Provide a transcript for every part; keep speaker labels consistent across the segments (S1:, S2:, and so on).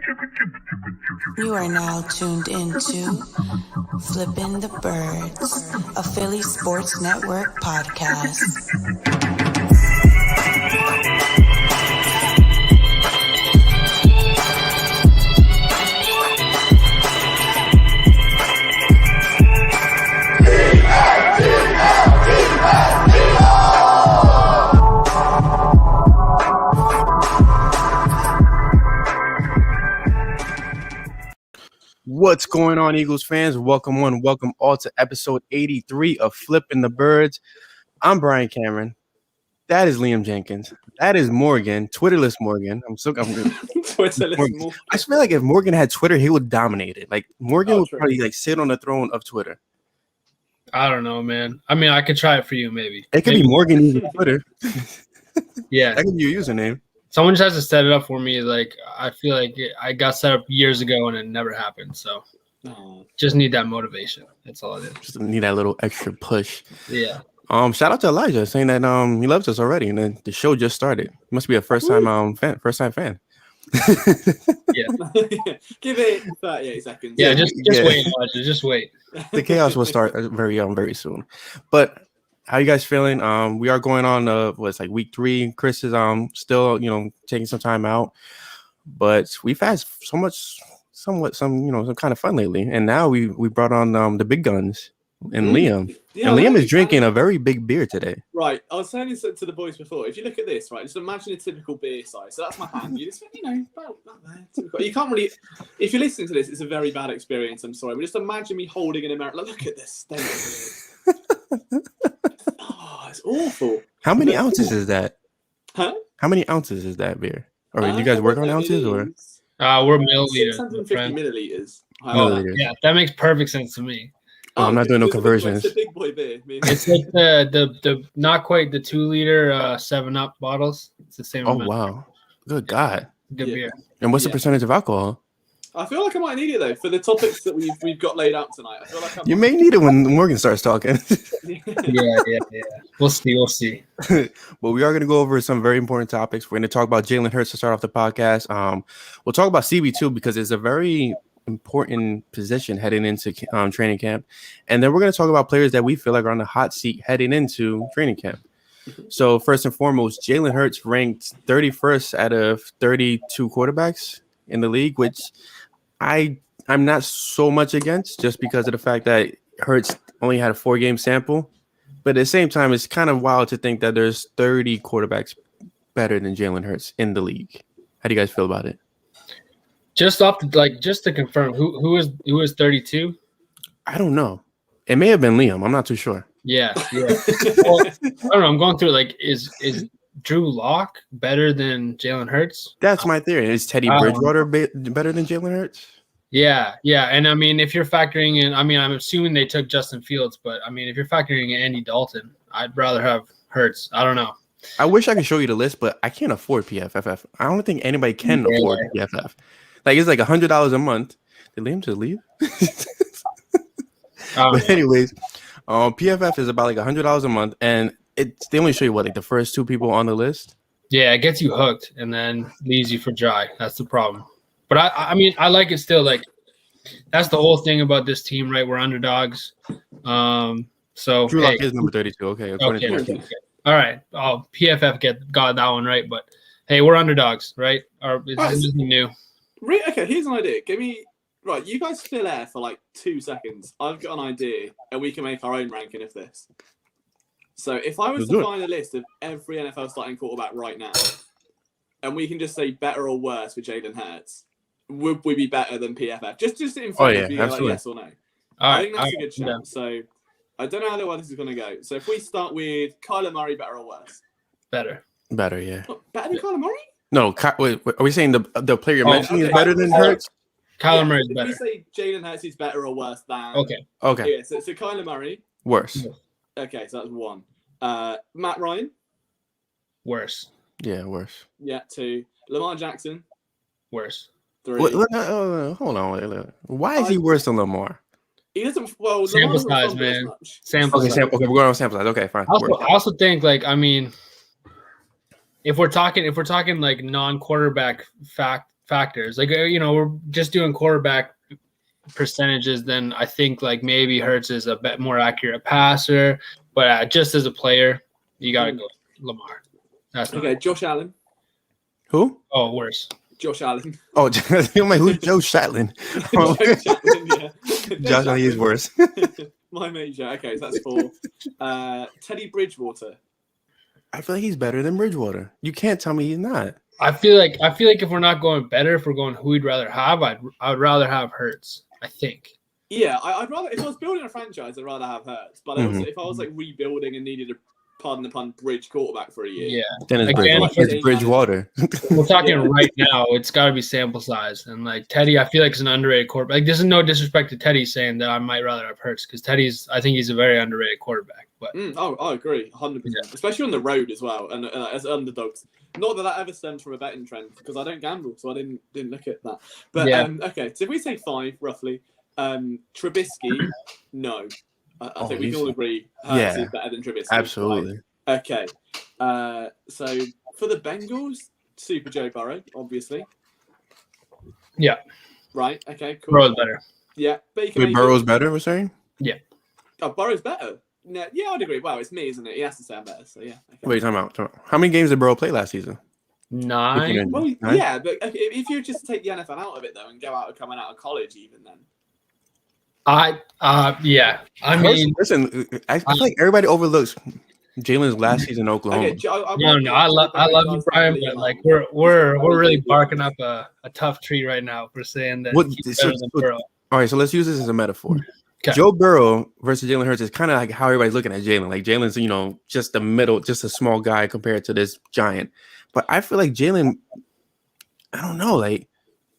S1: You are now tuned into Flippin the Birds, a Philly Sports Network podcast.
S2: What's going on, Eagles fans? Welcome all to episode 83 of Flippin the Birds. I'm Bryan Cameron. That is Liam Jenkins. That is Morgan, Twitterless Morgan. Twitterless Morgan. I just feel like if Morgan had Twitter, he would dominate it. Like Morgan would probably sit on the throne of Twitter.
S3: I don't know, man. I mean, I could try it for you, maybe.
S2: It could be Morgan using Twitter.
S3: Yeah,
S2: that could be your username.
S3: Someone just has to set it up for me. Like, I feel like I got set up years ago and it never happened. So, just need that motivation. That's all it is. Just
S2: need that little extra push.
S3: Yeah.
S2: Shout out to Elijah saying that he loves us already, and then the show just started. He must be a first time fan.
S4: Yeah. Give it 38 seconds.
S3: Yeah, just wait, Elijah. Just wait.
S2: The chaos will start very soon. But how you guys feeling? We are going on week 3. Chris is still taking some time out, but we've had some kind of fun lately, and now we brought on the big guns and Liam. Yeah, and Liam is drinking a very big beer today.
S4: Right, I was saying this to the boys before. If you look at this, right, just imagine a typical beer size. So that's my hand. You just about there. Typical. You can't really. If you're listening to this, it's a very bad experience. I'm sorry, but just imagine me holding an American. Look at this. It's awful.
S2: How many ounces is that?
S4: Huh?
S2: How many ounces is that beer? Or do you guys work on ounces or?
S3: We're milliliters.
S4: 650 milliliters.
S3: Yeah, that makes perfect sense to me.
S2: I'm not doing no conversions.
S4: It's a big boy beer.
S3: It's like the not quite the 2-liter 7-Up bottles. It's the same.
S2: Oh
S3: amount.
S2: Wow! Good God!
S3: Good beer.
S2: And what's the percentage of alcohol?
S4: I feel like I might need it though for the topics that we've got laid out tonight. I feel like
S2: you may need it when Morgan starts talking.
S3: Yeah. We'll see.
S2: Well, we are going to go over some very important topics. We're going to talk about Jalen Hurts to start off the podcast. We'll talk about CB2 because it's a very important position heading into training camp, and then we're going to talk about players that we feel like are on the hot seat heading into training camp. So first and foremost, Jalen Hurts ranked 31st out of 32 quarterbacks in the league, which I'm not so much against, just because of the fact that Hurts only had a 4-game sample. But at the same time, it's kind of wild to think that there's 30 quarterbacks better than Jalen Hurts in the league. How do you guys feel about it?
S3: Just to confirm, who is 32?
S2: I don't know. It may have been Liam. I'm not too sure.
S3: Yeah. Well, I don't know. I'm going through is Drew Lock better than Jalen Hurts?
S2: That's my theory. Is Teddy Bridgewater better than Jalen Hurts?
S3: Yeah. And I mean, if you're factoring in, I mean, I'm assuming they took Justin Fields, but I mean, if you're factoring in Andy Dalton, I'd rather have Hurts. I don't know.
S2: I wish I could show you the list, but I can't afford PFF. I don't think anybody can afford PFF. Like, it's like $100 a month. Did Liam just leave? But anyways, PFF is about like $100 a month, and they only show you the first 2 people on the list.
S3: Yeah, it gets you hooked and then leaves you for dry. That's the problem. But I mean, I like it still. Like, that's the whole thing about this team, right? We're underdogs. So
S2: Drew Lock is number 32. Okay.
S3: Okay. All right. PFF got that one right, but hey, we're underdogs, right? This is new.
S4: Okay, here's an idea. Right, you guys fill air for like 2 seconds. I've got an idea, and we can make our own ranking of this. So if I was to find a list of every NFL starting quarterback right now, and we can just say better or worse for Jalen Hurts, would we be better than PFF? Just in front of you, like yes or no.
S3: I
S4: think that's a good shout. So I don't know how this is going to go. So if we start with Kyler Murray, better or worse?
S3: Better,
S2: yeah.
S4: Better than Kyler Murray?
S2: No, wait, are we saying the player you're mentioning is better than Hurts?
S3: Kyler Murray is better.
S4: If we say Jalen Hurts is better or worse than...
S3: Okay.
S4: Yeah, so Kyler Murray.
S2: Worse.
S4: Okay, so that's 1. Matt Ryan.
S3: Worse.
S2: Yeah, worse.
S4: Yeah, 2. Lamar Jackson.
S3: Worse.
S4: 3.
S2: Hold on. Why is he worse than Lamar?
S4: He doesn't...
S3: sample size, man. Sample size.
S2: Okay, we're going on sample size. Okay, fine.
S3: I also think, like, I mean... If we're talking like non-quarterback factors. Like, we're just doing quarterback percentages. Then I think like maybe Hurts is a bit more accurate passer, but just as a player, you got to go Lamar. That's
S4: okay. Josh Allen.
S2: Who?
S3: Oh, worse.
S4: Josh Allen.
S2: Oh, I'm like, who's Joe Shatlin?
S4: Josh Allen, yeah.
S2: Josh Allen is worse.
S4: My major. Okay, so that's 4. Teddy Bridgewater.
S2: I feel like he's better than Bridgewater. You can't tell me he's not.
S3: I feel like if we're not going better, if we're going who we'd rather have, I would rather have Hurts. I think.
S4: Yeah, I'd rather, if I was building a franchise, I'd rather have Hurts. But also, if I was like rebuilding and needed a, pardon the pun, bridge quarterback for a year.
S3: Yeah.
S2: Then it's Bridgewater.
S3: We're talking right now. It's got to be sample size. And like Teddy, I feel like is an underrated quarterback. Like, this is no disrespect to Teddy saying that I might rather have Hurts because I think he's a very underrated quarterback. But
S4: I agree, 100%. Yeah. Especially on the road as well, and as underdogs. Not that ever stems from a betting trend because I don't gamble, so I didn't look at that. But okay, so if we say 5 roughly, Trubisky, no. I think we can all agree Hurts is better than Trubisky.
S2: Absolutely.
S4: Right? Okay. So for the Bengals, Super Joe Burrow, obviously.
S3: Yeah.
S4: Right. Okay. Cool.
S3: Burrow's better.
S4: Yeah.
S2: Wait, Burrow's better, we're saying?
S3: Yeah.
S4: Oh, Burrow's better. No, yeah, I'd agree. Wow, it's me, isn't it? He has to say I'm better. So yeah. Okay.
S2: Wait, time out. How many games did Burrow play last season?
S3: 9.
S4: Well, 9? Yeah, but if you just take the NFL out of it though and go out coming out of college, even then.
S3: Yeah. I mean,
S2: listen, I feel like everybody overlooks Jalen's last season in Oklahoma.
S3: Okay, I love you, Bryan, but like we're really barking up a tough tree right now for saying that he's better than Burrow.
S2: All right, so let's use this as a metaphor.
S3: Okay.
S2: Joe Burrow versus Jalen Hurts is kind of like how everybody's looking at Jalen. Like Jalen's, just the middle, just a small guy compared to this giant. But I feel like Jalen, I don't know, like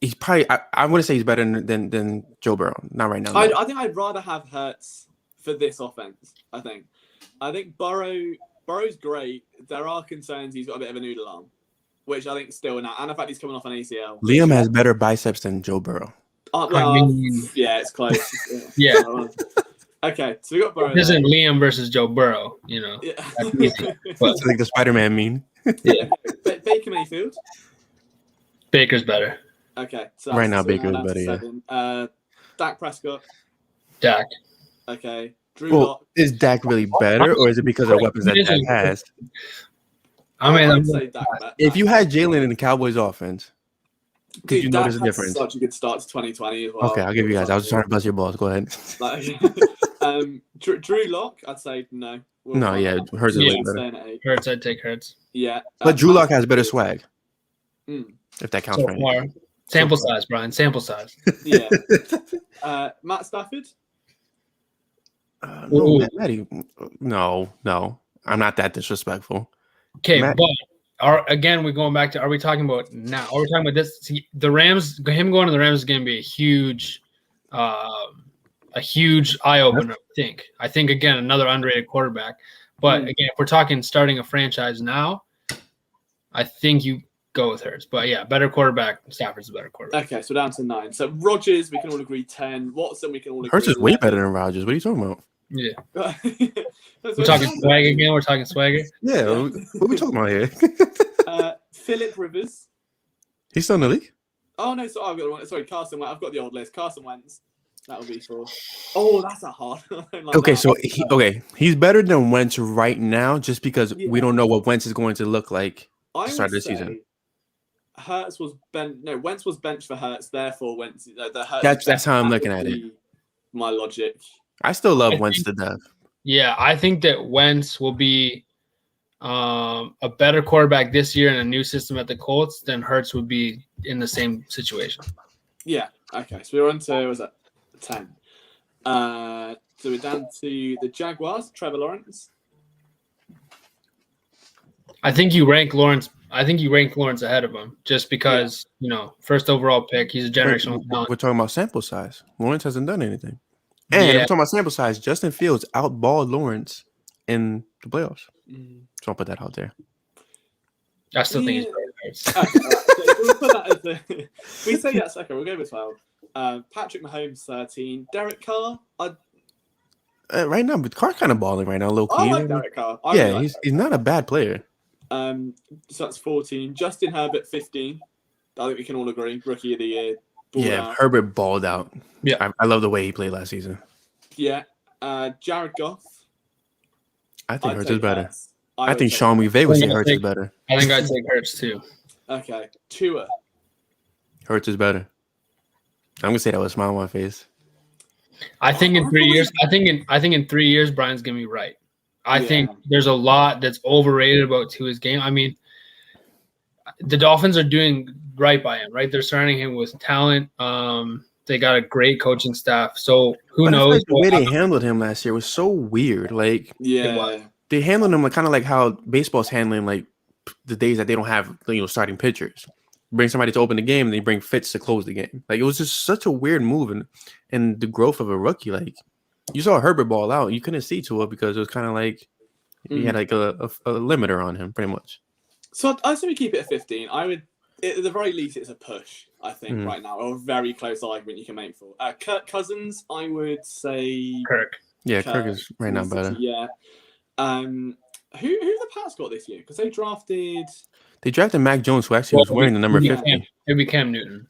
S2: he's probably I want to say he's better than Joe Burrow. Not right now.
S4: I think I'd rather have Hurts for this offense. I think Burrow's great. There are concerns he's got a bit of a noodle arm, which I think still now, and the fact he's coming off an ACL.
S2: Liam has better biceps than Joe Burrow.
S4: Yeah, it's close.
S3: Yeah.
S4: Okay, so we got Burrow.
S3: This isn't Liam versus Joe Burrow, Yeah.
S2: It's like the Spider-Man meme.
S3: Yeah.
S4: Baker Mayfield.
S3: Baker's better.
S4: Okay, so
S2: right now Baker's better.
S4: 7. Yeah. Dak Prescott.
S3: Dak.
S4: Okay. Drew Lock.
S2: Is Dak really better, or is it because of the weapons that Dak has?
S4: I'd say Dak.
S2: If you had Jalen in the Cowboys offense, could you notice a difference?
S4: Such a good start to 2020 as well.
S2: Okay, I'll give you guys. I was trying to bust your balls. Go ahead.
S4: Drew Lock, I'd say no.
S2: Hurts is way better.
S3: Hurts, I'd take Hurts.
S4: Yeah.
S2: But Drew Lock has better swag. If that counts for anything.
S3: Sample size, Bryan. Sample size.
S4: Yeah. Matt Stafford?
S2: No. I'm not that disrespectful.
S3: Okay, but again, we're going back to, are we talking about now? Are we talking about this? See, the Rams, him going to the Rams is going to be a huge eye opener. I think again, another underrated quarterback. But again, if we're talking starting a franchise now, I think you go with Hurts. But yeah, better quarterback. Stafford's a better quarterback.
S4: Okay, so down to 9. So Rodgers, we can all agree 10. Watson, we can all agree.
S2: Hurts is way better than Rodgers. What are you talking about?
S3: Yeah. We're talking swag again. We're talking swagger.
S2: Yeah. What are we talking about here?
S4: Phillip Rivers.
S2: He's still in the league?
S4: Oh, no. Sorry, Carson Wentz. I've got the old list. Carson Wentz. That'll be 4. Oh, that's a hard one.
S2: Okay, so he's better than Wentz right now just because we don't know what Wentz is going to look like to start this season.
S4: Wentz was benched for Hurts, therefore Wentz.
S2: That's how I'm looking at it.
S4: My logic.
S2: I still love Wentz to death.
S3: Yeah, I think that Wentz will be a better quarterback this year in a new system at the Colts than Hurts would be in the same situation.
S4: Yeah. Okay. So we're on to 10. So we're down to the Jaguars. Trevor Lawrence.
S3: I think you rank Lawrence ahead of him just because first overall pick. He's a generational talent.
S2: We're talking about sample size. Lawrence hasn't done anything. And if we're talking about sample size, Justin Fields outballed Lawrence in the playoffs. So I'll put that out there.
S3: I still think he's better.
S4: We'll put that as we say that second. We'll go with 12. Patrick Mahomes 13. Derek Carr.
S2: Right now, but Carr's kind of balling right now. Low key.
S4: I like Derek Carr.
S2: He's not a bad player.
S4: So that's 14. Justin Herbert 15. I think we can all agree. Rookie of the year. Out.
S2: Herbert balled out.
S3: Yeah.
S2: I love the way he played last season.
S4: Yeah. Jared Goff.
S2: I think Hurts is better.
S4: Hurts.
S2: I think Sean McVay would say Hurts is better.
S3: I think I'd take Hurts too.
S4: Okay. Tua.
S2: Hurts is better. I'm gonna say that with a smile on my face.
S3: I think in 3 years, I think in 3 years, Brian's gonna be right. I think there's a lot that's overrated about Tua's game. I mean, the Dolphins are doing right by him, right? They're surrounding him with talent. They got a great coaching staff. So who knows?
S2: Like the way they handled him last year was so weird. Like, they handled him like kind of like how baseball's handling like the days that they don't have starting pitchers. Bring somebody to open the game, and they bring Fitz to close the game. Like, it was just such a weird move, and the growth of a rookie. Like, you saw Herbert ball out, you couldn't see to it because it was kind of like he had like a limiter on him, pretty much.
S4: So I say we keep it at 15. I would, at the very least, it's a push. I think right now, or a very close argument you can make for Kirk Cousins. I would say
S3: Kirk.
S2: Yeah, Kirk is right now better.
S4: Yeah. Who the Pats got this year? Because they drafted
S2: Mac Jones, who actually was wearing the number 50.
S3: It'd be Cam Newton.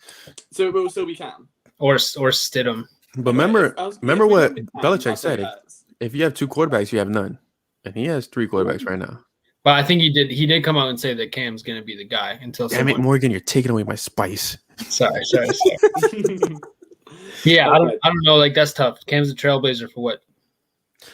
S4: So it will still be Cam.
S3: Or Stidham.
S2: But remember what Belichick said. If you have 2 quarterbacks, you have none. And he has 3 quarterbacks right now.
S3: But I think he did come out and say that Cam's going to be the guy until
S2: Damn it, Morgan, you're taking away my spice.
S3: Sorry. Yeah, I don't know. Like, that's tough. Cam's a trailblazer for what?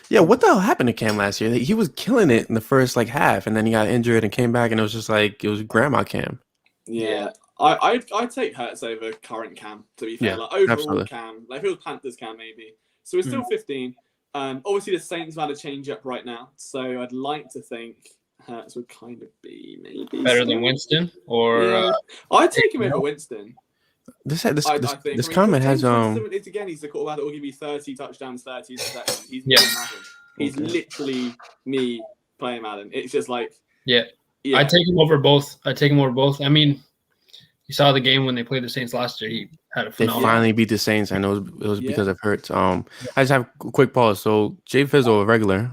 S2: Yeah, what the hell happened to Cam last year? He was killing it in the first half, and then he got injured and came back, and it was just like it was grandma Cam.
S4: Yeah, I'd take Hurts over current Cam. To be fair, overall absolutely. Cam, if it was Panthers Cam maybe. So we're still 15. Obviously the Saints have had a change up right now, so I'd like to think Hurts would kind of be maybe
S3: better than Winston, or
S4: I'd take him over Winston.
S2: This comment has
S4: It's again, he's the quarterback that will give you 30 touchdowns, 30 interceptions. He's Madden. He's literally me playing Madden. It's just like
S3: I take him over both. I mean, you saw the game when they played the Saints last year. He had a phenomenal.
S2: They finally beat the Saints. I know it was because of Hurts. I just have a quick pause. So Jay Fizzle, a regular.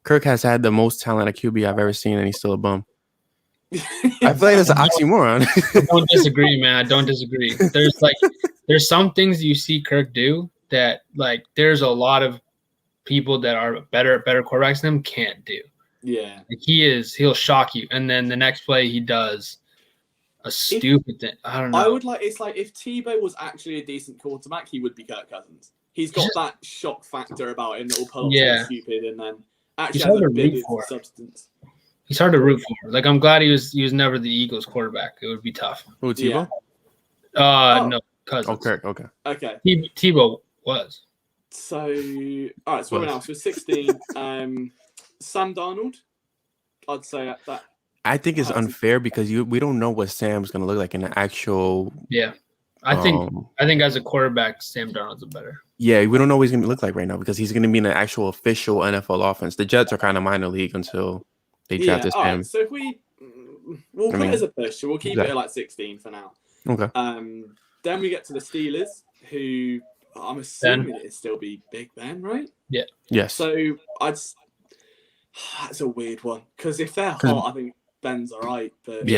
S2: Kirk has had the most talent at QB I've ever seen, and he's still a bum. I feel like that's an oxymoron.
S3: I don't disagree, man. I don't disagree. There's some things you see Kirk do that there's a lot of people that are better quarterbacks than him can't do.
S4: Yeah.
S3: He'll shock you. And then the next play he does a stupid thing. I don't know.
S4: It's like if Tebow was actually a decent quarterback, he would be Kirk Cousins. He's got that shock factor about him that will pull off something stupid and then actually has a big substance.
S3: He's hard to root for. Like, I'm glad he was never the Eagles quarterback. It would be tough.
S2: Who, Tebow?
S3: No, Cousins.
S2: Okay.
S3: Tebow was.
S4: So, all right. So what else? We're 16. Sam Darnold. I'd say that.
S2: I think it's unfair because we don't know what Sam's gonna look like in the actual.
S3: Yeah, I think as a quarterback, Sam Darnold's a better.
S2: Yeah, we don't know what he's gonna look like right now because he's gonna be in the actual official NFL offense. The Jets are kind of minor league until they draft this Sam.
S4: Right, so if we'll put it as a push, so we'll keep it at 16 for now.
S2: Okay.
S4: Then we get to the Steelers, who I'm assuming it'll still be Big Ben, right?
S3: Yeah.
S2: Yes.
S4: So that's a weird one because if they're hot, I think Ben's all right. But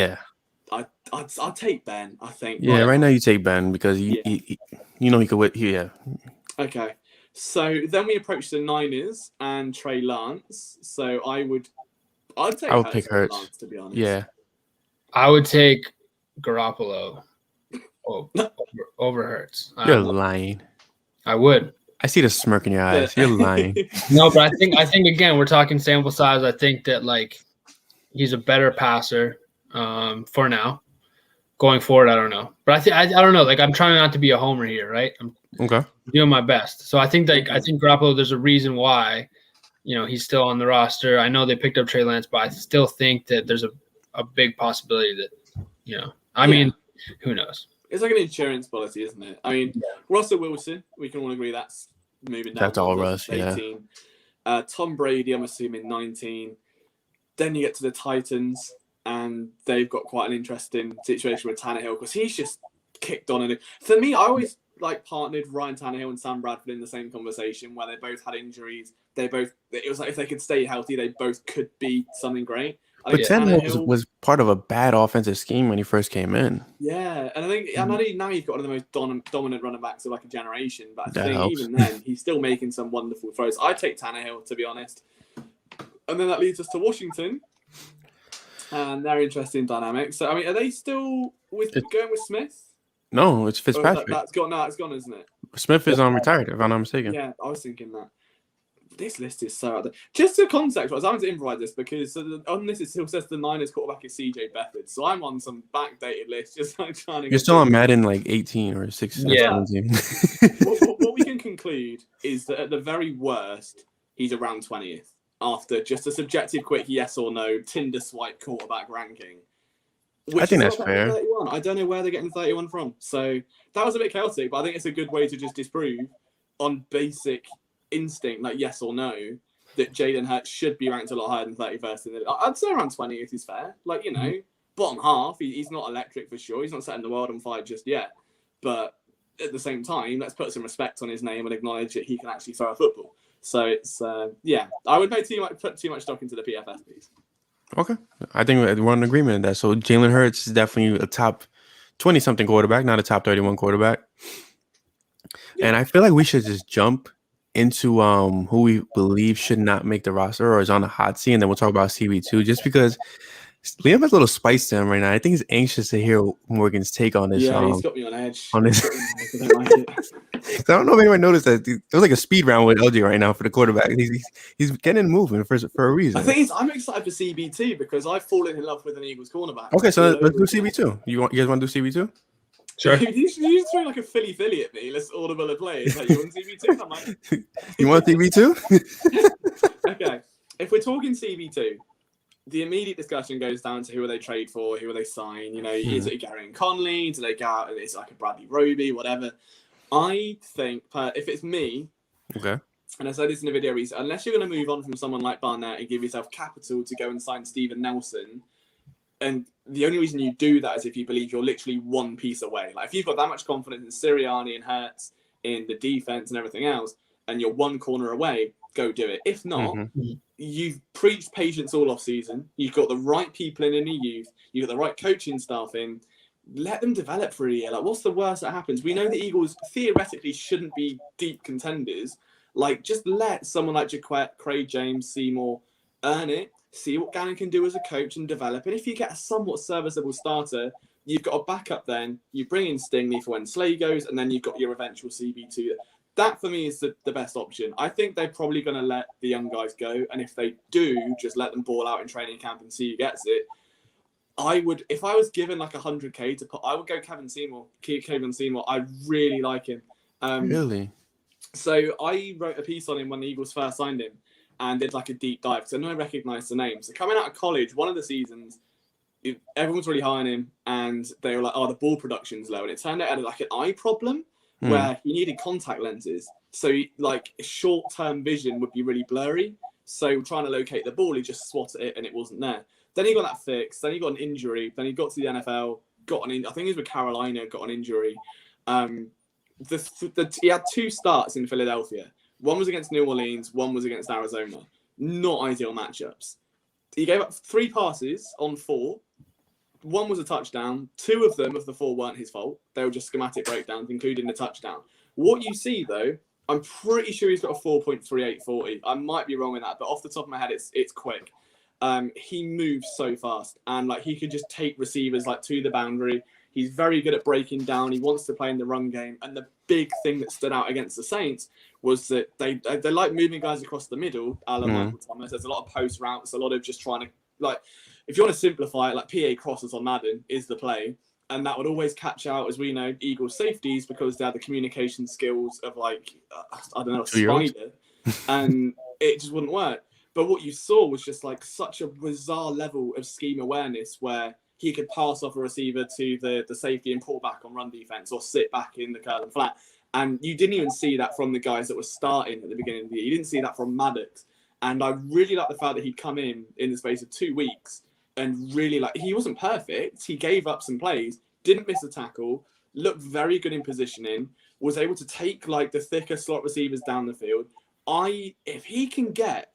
S4: I'd take Ben. I think.
S2: Yeah. Right now you take Ben because he he could win. Yeah.
S4: Okay. So then we approach the Niners and Trey Lance. So I would pick
S2: Hurts
S4: Lance, to be honest.
S2: Yeah.
S3: I would take Garoppolo over Hurts.
S2: You're lying.
S3: I would.
S2: I see the smirk in your eyes. You're lying.
S3: No, but I think again, we're talking sample size. I think that he's a better passer for now. Going forward, I don't know. But I don't know. I'm trying not to be a homer here, right? I'm doing my best. So I think Garoppolo, there's a reason why, he's still on the roster. I know they picked up Trey Lance, but I still think that there's a big possibility that, I mean, who knows?
S4: It's like an insurance policy, isn't it? I mean, Russell Wilson, we can all agree that's moving down.
S2: That's all Russ,
S4: 18. Tom Brady, I'm assuming 19. Then you get to the Titans, and they've got quite an interesting situation with Tannehill because he's just kicked on. And for me, I always partnered Ryan Tannehill and Sam Bradford in the same conversation where they both had injuries. It was like if they could stay healthy, they both could be something great.
S2: But Tannehill was part of a bad offensive scheme when he first came in.
S4: Yeah, and I think now you've got one of the most dominant running backs of like a generation. But I
S2: That
S4: think
S2: helps.
S4: even then, he's still making some wonderful throws. I take Tannehill, to be honest. And then that leads us to Washington and their interesting dynamics. So, I mean, are they still going with Smith?
S2: No, it's Fitzpatrick.
S4: That's gone. No, it's gone, isn't it?
S2: Smith is retired, if I'm not mistaken.
S4: Yeah, I was thinking that. This list is so out there. Just to context, I was having to improvise this because on this it still says the Niners quarterback is CJ Beathard. So I'm on some backdated list, just like trying to.
S2: You're still on Madden like 18 or 16.
S3: Yeah.
S4: what we can conclude is that at the very worst, he's around 20th after just a subjective quick yes or no Tinder swipe quarterback ranking.
S2: I think that's fair.
S4: 31. I don't know where they're getting 31 from. So that was a bit chaotic, but I think it's a good way to just disprove on basic instinct, like yes or no, that Jalen Hurts should be ranked a lot higher than 31st. I'd say around 20th is fair. Like, you know, bottom half, he's not electric for sure. He's not setting the world on fire just yet. But at the same time, let's put some respect on his name and acknowledge that he can actually throw a football. So it's, yeah, I would put too much stock into the PFF piece.
S2: Okay. I think we're in agreement on that. So Jalen Hurts is definitely a top 20-something quarterback, not a top 31 quarterback. Yeah. And I feel like we should just jump into who we believe should not make the roster or is on the hot seat, and then we'll talk about CB2 just because Liam has a little spice to him right now. I think he's anxious to hear Morgan's take on this.
S4: Yeah, he's got me on edge.
S2: On this. I don't know if anyone noticed that. It was like a speed round with LG right now for the quarterback. He's getting moving for a reason.
S4: I think I'm excited for CB2 because I've fallen in love with an Eagles cornerback.
S2: Okay, so let's do CB2. You guys want to do CB2?
S3: Sure.
S4: You just threw like a Philly at me. Let's audible a play. Like, you want CB2? I'm like,
S2: you want CB2?
S4: Okay. If we're talking CB2, the immediate discussion goes down to who will they trade for, who will they sign. You know, is it Gary and Conley? Do they go out and it's like a Bradley Roby, whatever? I think if it's me,
S2: okay,
S4: and I said this in a video recently, unless you're going to move on from someone like Barnett and give yourself capital to go and sign Steven Nelson, and the only reason you do that is if you believe you're literally one piece away. Like if you've got that much confidence in Sirianni and Hurts, in the defense and everything else, and you're one corner away, go do it. If not, you've preached patience all off season. You've got the right people in the youth. You've got the right coaching staff in. Let them develop for a year. Like, what's the worst that happens? We know the Eagles theoretically shouldn't be deep contenders. Like, just let someone like Jaquette, Craig James, Seymour earn it. See what Gannon can do as a coach and develop. And if you get a somewhat serviceable starter, you've got a backup then. You bring in Stingley for when Slay goes, and then you've got your eventual CB2. That, for me, is the best option. I think they're probably going to let the young guys go. And if they do, just let them ball out in training camp and see who gets it. I would, if I was given like 100K to put, I would go Kevin Seymour. I really like him.
S2: Really?
S4: So I wrote a piece on him when the Eagles first signed him and did like a deep dive because I know I recognised the name. So coming out of college, one of the seasons, everyone was really high on him and they were like, oh, the ball production's low. And it turned out he had like an eye problem where he needed contact lenses. So like short-term vision would be really blurry. So trying to locate the ball, he just swatted it and it wasn't there. Then he got that fixed. Then he got an injury. Then he got to the NFL, I think he was with Carolina, got an injury. He had 2 starts in Philadelphia. One was against New Orleans. One was against Arizona. Not ideal matchups. He gave up 3 passes on 4. One was a touchdown. 2 of them, of the 4, weren't his fault. They were just schematic breakdowns, including the touchdown. What you see, though, I'm pretty sure he's got a 4.3840. I might be wrong in that, but off the top of my head, it's quick. He moves so fast, and like he can just take receivers like to the boundary. He's very good at breaking down. He wants to play in the run game. And the big thing that stood out against the Saints was that they like moving guys across the middle. Alan Michael Thomas. There's a lot of post routes, a lot of just trying to, like, if you want to simplify it, like PA crosses on Madden is the play. And that would always catch out, as we know, Eagles safeties because they have the communication skills of like, I don't know, a spider. And it just wouldn't work. But what you saw was just like such a bizarre level of scheme awareness where he could pass off a receiver to the safety and pull back on run defense or sit back in the curl and flat. And you didn't even see that from the guys that were starting at the beginning of the year. You didn't see that from Maddox. And I really like the fact that he'd come in the space of 2 weeks and really like, he wasn't perfect. He gave up some plays, didn't miss a tackle, looked very good in positioning, was able to take like the thicker slot receivers down the field. If he can get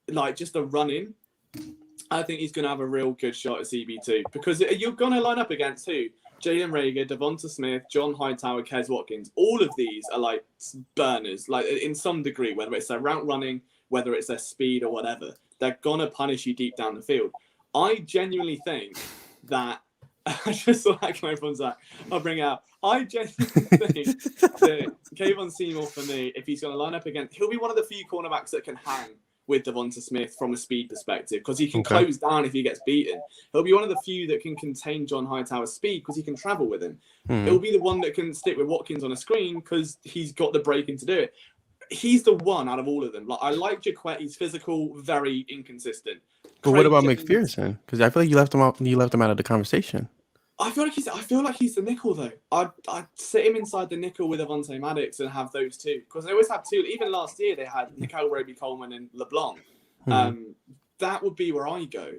S4: like just a run in I think he's going to have a real good shot at CB2 because you're going to line up against who? Jalen Reagor, Devonta Smith, John Hightower, Kes Watkins. All of these are like burners, like in some degree, whether it's their route running, whether it's their speed or whatever. They're going to punish you deep down the field. I genuinely think that I just saw that coming from Zach. I'll bring it out. I genuinely think that Kayvon Seymour, for me, if he's going to line up against, he'll be one of the few cornerbacks that can hang with Devonta Smith from a speed perspective because he can close down if he gets beaten. He'll be one of the few that can contain John Hightower's speed because he can travel with him. He'll be the one that can stick with Watkins on a screen because he's got the breaking to do it. He's the one out of all of them. Like I like Jaquette. He's physical, very inconsistent.
S2: But what about McPherson? Because I feel like you left him out. You left him out of the conversation.
S4: I feel like he's the nickel though. I'd sit him inside the nickel with Avonte Maddox and have those two because they always have two. Even last year they had Nicole Roby-Coleman and LeBlanc. That would be where I go.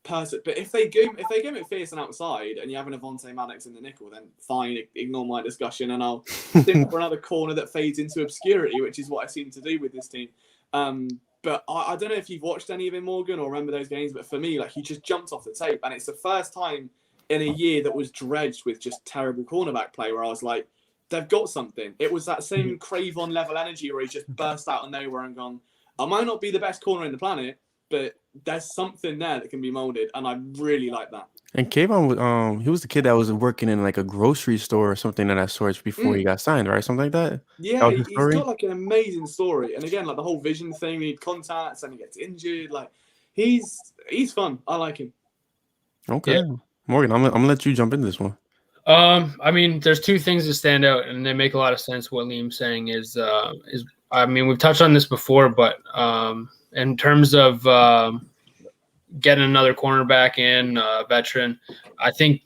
S4: But if they go McPherson outside and you have an Avonte Maddox in the nickel, then fine, ignore my discussion and I'll think for another corner that fades into obscurity, which is what I seem to do with this team. But I don't know if you've watched any of it, Morgan, or remember those games. But for me, like he just jumped off the tape, and it's the first time in a year that was dredged with just terrible cornerback play where I was like, they've got something. It was that same Cravon level energy where he just burst out of nowhere and gone, I might not be the best corner in the planet, but there's something there that can be molded. And I really like that. And
S2: Kayvon, he was the kid that was working in like a grocery store or something of that sort before he got signed, right? Something like that.
S4: Yeah, he's got like an amazing story. And again, like the whole vision thing, he contacts and he gets injured. Like he's fun. I like him.
S2: Okay. Yeah. Morgan, I'm gonna let you jump into this one.
S3: I mean, there's two things that stand out, and they make a lot of sense. What Liam's saying is, I mean, we've touched on this before, but in terms of getting another cornerback in, veteran, I think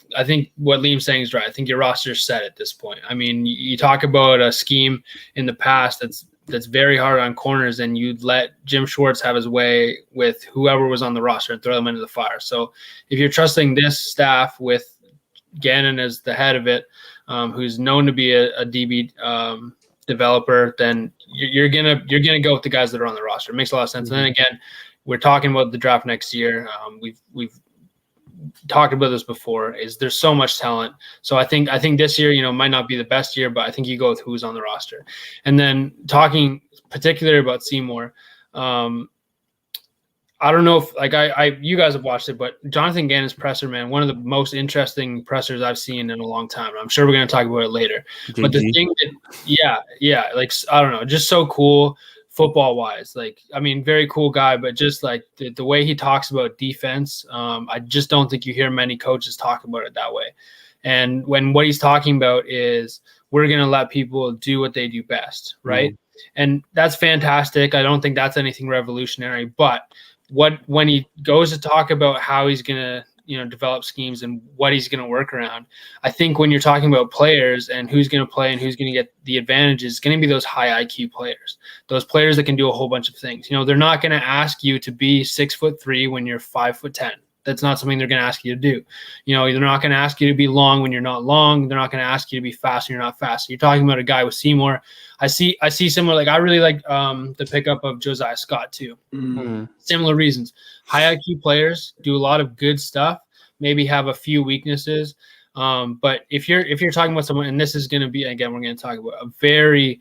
S3: what Liam's saying is right. I think your roster's set at this point. I mean, you talk about a scheme in the past that's very hard on corners, and you'd let Jim Schwartz have his way with whoever was on the roster and throw them into the fire. So if you're trusting this staff with Gannon as the head of it, who's known to be a DB developer, then you're gonna go with the guys that are on the roster. It makes a lot of sense. And then again, we're talking about the draft next year. We've talked about this before. There's so much talent. So I think this year, might not be the best year, but I think you go with who's on the roster. And then talking particularly about Seymour, I don't know if you guys have watched it, but Jonathan Gannon's presser, man, one of the most interesting pressers I've seen in a long time. I'm sure we're going to talk about it later. GG. But the thing that, like, I don't know, just so cool football wise. Like, I mean, very cool guy, but just like the way he talks about defense, I just don't think you hear many coaches talk about it that way. And when what he's talking about is we're going to let people do what they do best, right? And that's fantastic. I don't think that's anything revolutionary, but when he goes to talk about how he's going to, develop schemes and what he's going to work around, I think when you're talking about players and who's going to play and who's going to get the advantages, it's going to be those high IQ players, those players that can do a whole bunch of things. They're not going to ask you to be 6'3" when you're 5'10". That's not something they're going to ask you to do. They're not going to ask you to be long when you're not long. They're not going to ask you to be fast when you're not fast. So you're talking about a guy with Seymour. I see similar. Like I really like the pickup of Josiah Scott too. Similar reasons. High IQ players do a lot of good stuff. Maybe have a few weaknesses. But if you're talking about someone, and this is going to be, again, we're going to talk about a very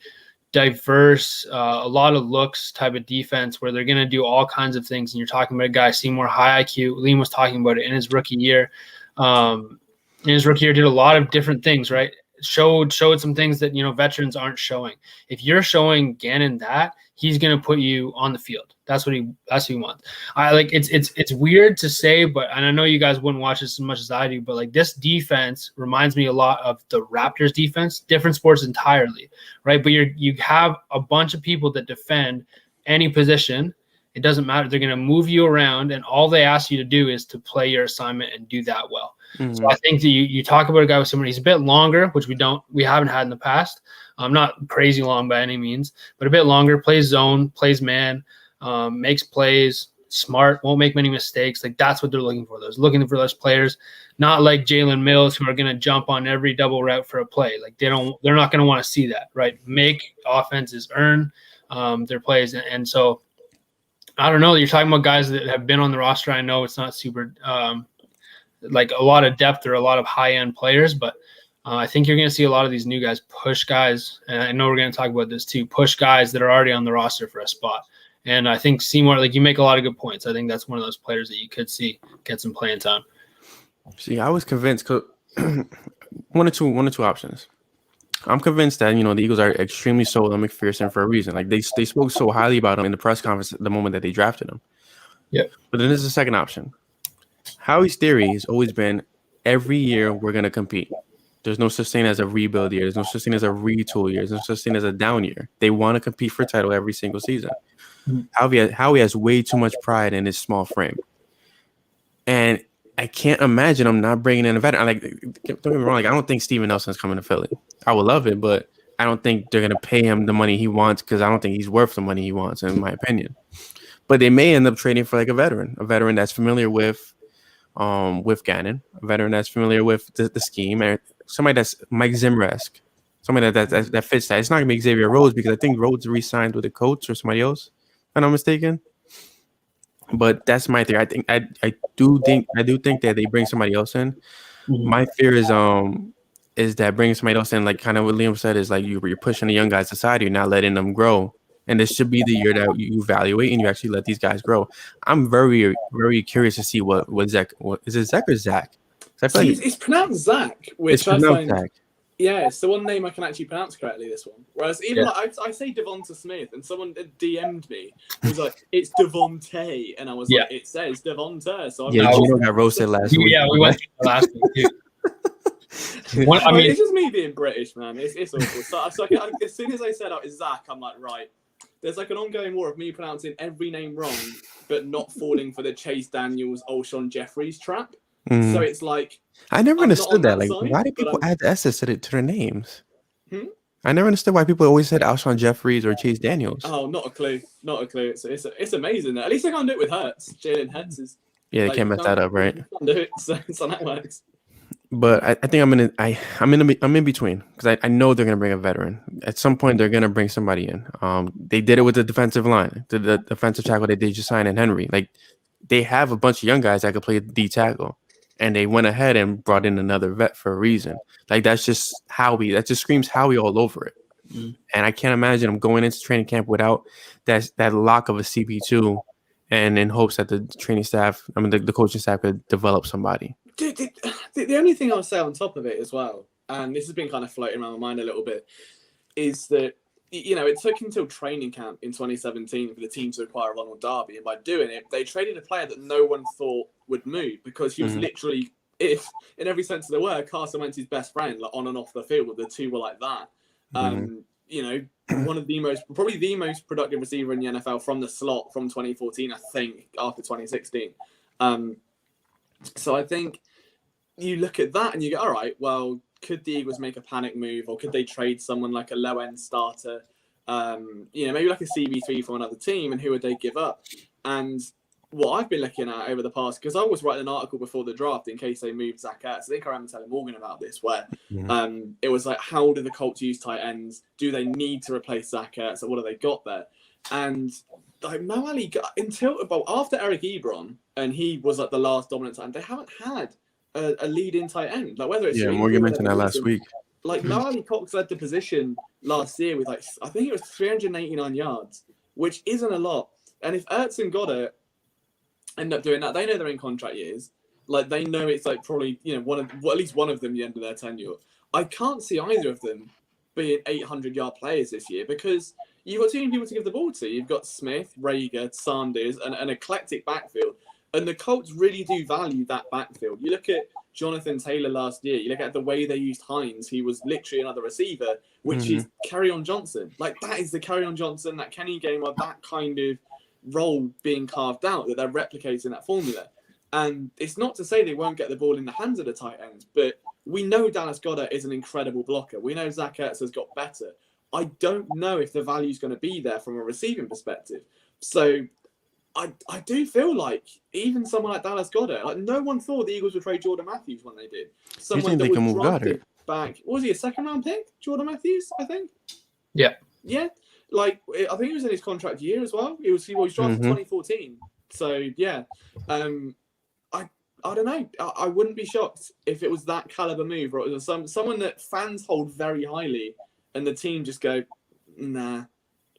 S3: diverse, a lot of looks type of defense where they're going to do all kinds of things. And you're talking about a guy, Seymour, high IQ. Liam was talking about it in his rookie year. Did a lot of different things, right? Showed some things that, veterans aren't showing. If you're showing Gannon that, he's going to put you on the field. That's what he wants. It's weird to say, and I know you guys wouldn't watch this as much as I do, but like this defense reminds me a lot of the Raptors defense, different sports entirely, right? But you have a bunch of people that defend any position. It doesn't matter. They're going to move you around, and all they ask you to do is to play your assignment and do that well. So I think that you talk about a guy with someone, he's a bit longer, which we haven't had in the past. Not crazy long by any means, but a bit longer, plays zone, plays man, makes plays, smart, won't make many mistakes. Like that's what they're looking for. They're looking for those players, not like Jalen Mills who are going to jump on every double route for a play. Like they're not going to want to see that, right? Make offenses earn their plays. And so I don't know. You're talking about guys that have been on the roster. I know it's not super like a lot of depth or a lot of high-end players, but I think you're going to see a lot of these new guys push guys, and I know we're going to talk about this too, push guys that are already on the roster for a spot. And I think Seymour, like you make a lot of good points. I think that's one of those players that you could see get some playing time.
S2: See, I was convinced one or two options. I'm convinced that the Eagles are extremely sold on McPherson for a reason. Like they spoke so highly about him in the press conference the moment that they drafted him.
S3: Yeah.
S2: But then there's a second option. Howie's theory has always been every year we're going to compete. There's no such thing as a rebuild year. There's no such thing as a retool year. There's no such thing as a down year. They want to compete for title every single season. Howie has way too much pride in his small frame. And I can't imagine him not bringing in a veteran. Like, don't get me wrong. Like, I don't think Steven Nelson's coming to Philly. I would love it, but I don't think they're going to pay him the money he wants because I don't think he's worth the money he wants, in my opinion. But they may end up trading for like a veteran that's familiar with Gannon, a veteran that's familiar with the scheme, and somebody that's Mike Zimmer-esque, somebody that fits that. It's not going to be Xavier Rhodes because I think Rhodes re-signed with the coach or somebody else, if I'm not mistaken. But that's my theory. I do think that they bring somebody else in. Mm-hmm. My fear is that bringing somebody else in, like kind of what Liam said, is like you're pushing the young guys aside, you're not letting them grow. And this should be the year that you evaluate and you actually let these guys grow. I'm very, very curious to see what Zach. Is it Zach or Zach?
S4: It's pronounced Zach, which I find.
S2: Zach.
S4: Yeah, it's the one name I can actually pronounce correctly, this one. Whereas even like I say Devonta Smith, and someone DM'd me who's like, it's Devontae, and I was like, it says Devonta. So
S2: Gino got roasted last week.
S3: Yeah, we went last week too.
S4: It's just me being British, man. It's awful. So as soon as I said it's Zach, I'm like, right. There's like an ongoing war of me pronouncing every name wrong, but not falling for the Chase Daniels, Alshon Jeffries trap. Mm. So it's like
S2: I never understood that. Like, why do people add the S's to their names? I never understood why people always said Alshon Jeffries or Chase Daniels.
S4: Oh, not a clue. It's amazing. At least I can't do it with Hurts. Jalen Hurts is.
S2: Yeah, they can't mess that up, right?
S4: Can't do it, so that works.
S2: But I think I'm in between because I know they're gonna bring a veteran at some point. They're gonna bring somebody in. They did it with the defensive line, the defensive tackle that they just signed in Henry. Like they have a bunch of young guys that could play D tackle, and they went ahead and brought in another vet for a reason. Like that's just Howie. That just screams Howie all over it. Mm. And I can't imagine them going into training camp without that lock of a CP2, and in hopes that the training staff, the coaching staff, could develop somebody.
S4: The only thing I'll say on top of it as well, and this has been kind of floating around my mind a little bit, is that it took until training camp in 2017 for the team to acquire Ronald Darby, and by doing it, they traded a player that no one thought would move because he was literally, in every sense of the word, Carson Wentz's best friend, like on and off the field. The two were like that. One of probably the most productive receiver in the NFL from the slot from 2014, I think, after 2016. So I think you look at that and you go, all right, well, could the Eagles make a panic move, or could they trade someone like a low-end starter, maybe like a CB3 from another team, and who would they give up? And what I've been looking at over the past, because I was writing an article before the draft in case they moved Zach Ertz. I think I remember telling Morgan about this, where it was like, how do the Colts use tight ends? Do they need to replace Zach Ertz? What have they got there? And like Mo Ali got after Eric Ebron, and he was like the last dominant tight end, they haven't had a lead-in tight end. Like whether it's
S2: Morgan mentioned that last week.
S4: Like Mo Ali Cox led the position last year with I think it was 389 yards, which isn't a lot. And if Ertz and Goddard end up doing that, they know they're in contract years. Like they know it's like probably at least one of them the end of their tenure. I can't see either of them being 800-yard players this year because you've got too many people to give the ball to. You've got Smith, Rager, Sanders, and an eclectic backfield. And the Colts really do value that backfield. You look at Jonathan Taylor last year. You look at the way they used Hines. He was literally another receiver, which is Kerryon Johnson. Like that is the Kerryon Johnson, that Kenny Gamer, that kind of role being carved out, that they're replicating that formula. And it's not to say they won't get the ball in the hands of the tight ends, but we know Dallas Goedert is an incredible blocker. We know Zach Ertz has got better. I don't know if the value is going to be there from a receiving perspective. So I do feel like even someone like Dallas Goedert, like no one thought the Eagles would trade Jordan Matthews when they did. Someone that was drafted back. What was he, a second round pick? Jordan Matthews, I think.
S3: Yeah.
S4: Yeah. Like, I think he was in his contract year as well. He was drafted in 2014. So yeah, I don't know. I wouldn't be shocked if it was that caliber move, or it was someone that fans hold very highly, and the team just go, nah.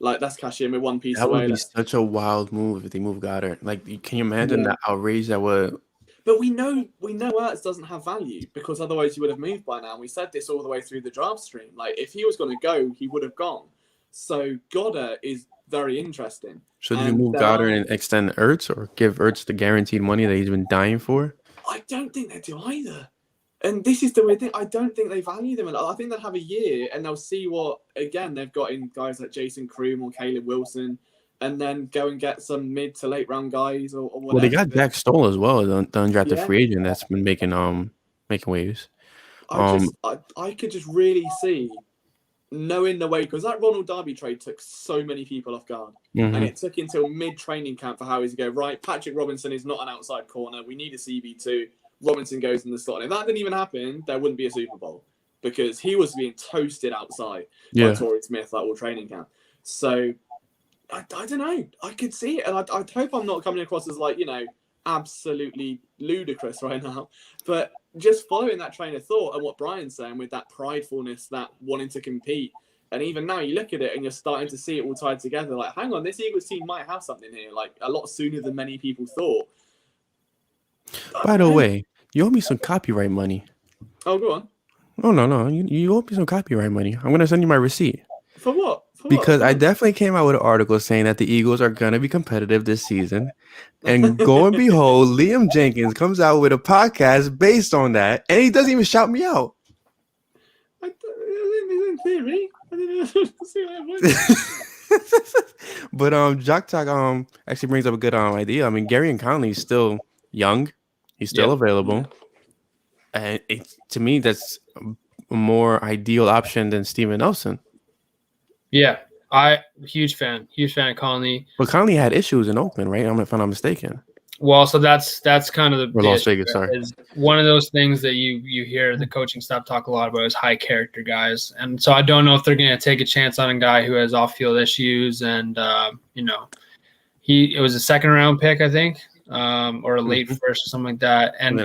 S4: Like, that's cash in with one piece
S2: That
S4: away.
S2: would be such a wild move if they move Goddard. Like, can you imagine the outrage that would?
S4: But we know Ertz doesn't have value, because otherwise he would have moved by now. And we said this all the way through the draft stream. Like, if he was going to go, he would have gone. So Goddard is very interesting.
S2: Should you move Goddard and extend Ertz, or give Ertz the guaranteed money that he's been dying for?
S4: I don't think they do either. And this is the weird thing. I don't think they value them. I think they'll have a year and they'll see what, again, they've got in guys like Jason Kroom or Caleb Wilson, and then go and get some mid to late round guys or whatever.
S2: Well, they got Jack Stoll as well, the undrafted free agent that's been making waves.
S4: I could just really see, knowing the way, because that Ronald Darby trade took so many people off guard. And it took until mid-training camp for Howie to go, right, Patrick Robinson is not an outside corner. We need a CB2. Robinson goes in the slot. And if that didn't even happen, there wouldn't be a Super Bowl, because he was being toasted outside by Torrey Smith like all training camp. So I don't know. I could see it. And I hope I'm not coming across as, like, absolutely ludicrous right now. But just following that train of thought and what Bryan's saying with that pridefulness, that wanting to compete. And even now you look at it and you're starting to see it all tied together. Like, hang on, this Eagles team might have something here, like a lot sooner than many people thought.
S2: By the way, you owe me some copyright money.
S4: Oh, go on.
S2: Oh, no. You owe me some copyright money. I'm going to send you my receipt.
S4: For what?
S2: Because I definitely came out with an article saying that the Eagles are going to be competitive this season. And go and behold, Liam Jenkins comes out with a podcast based on that. And he doesn't even shout me out.
S4: In theory. I didn't see that.
S2: But Jock Talk actually brings up a good idea. I mean, Gary and Conley is still young. He's still available. And to me, that's a more ideal option than Steven Nelson.
S3: Yeah, huge fan of Conley.
S2: But Conley had issues in Oakland, right? If I'm not mistaken.
S3: Well, so that's kind of the
S2: Las Vegas. Sorry,
S3: is one of those things that you hear the coaching staff talk a lot about is high character guys, and so I don't know if they're going to take a chance on a guy who has off field issues, and it was a second round pick, I think, or a late first or something like that, and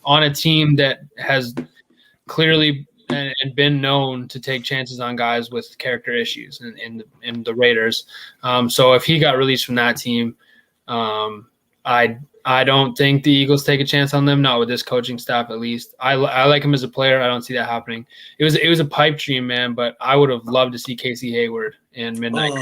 S3: on a team that has clearly and been known to take chances on guys with character issues in the Raiders. So if he got released from that team, I don't think the Eagles take a chance on them, not with this coaching staff at least. I like him as a player. I don't see that happening. It was a pipe dream, man, but I would have loved to see Casey Hayward in midnight.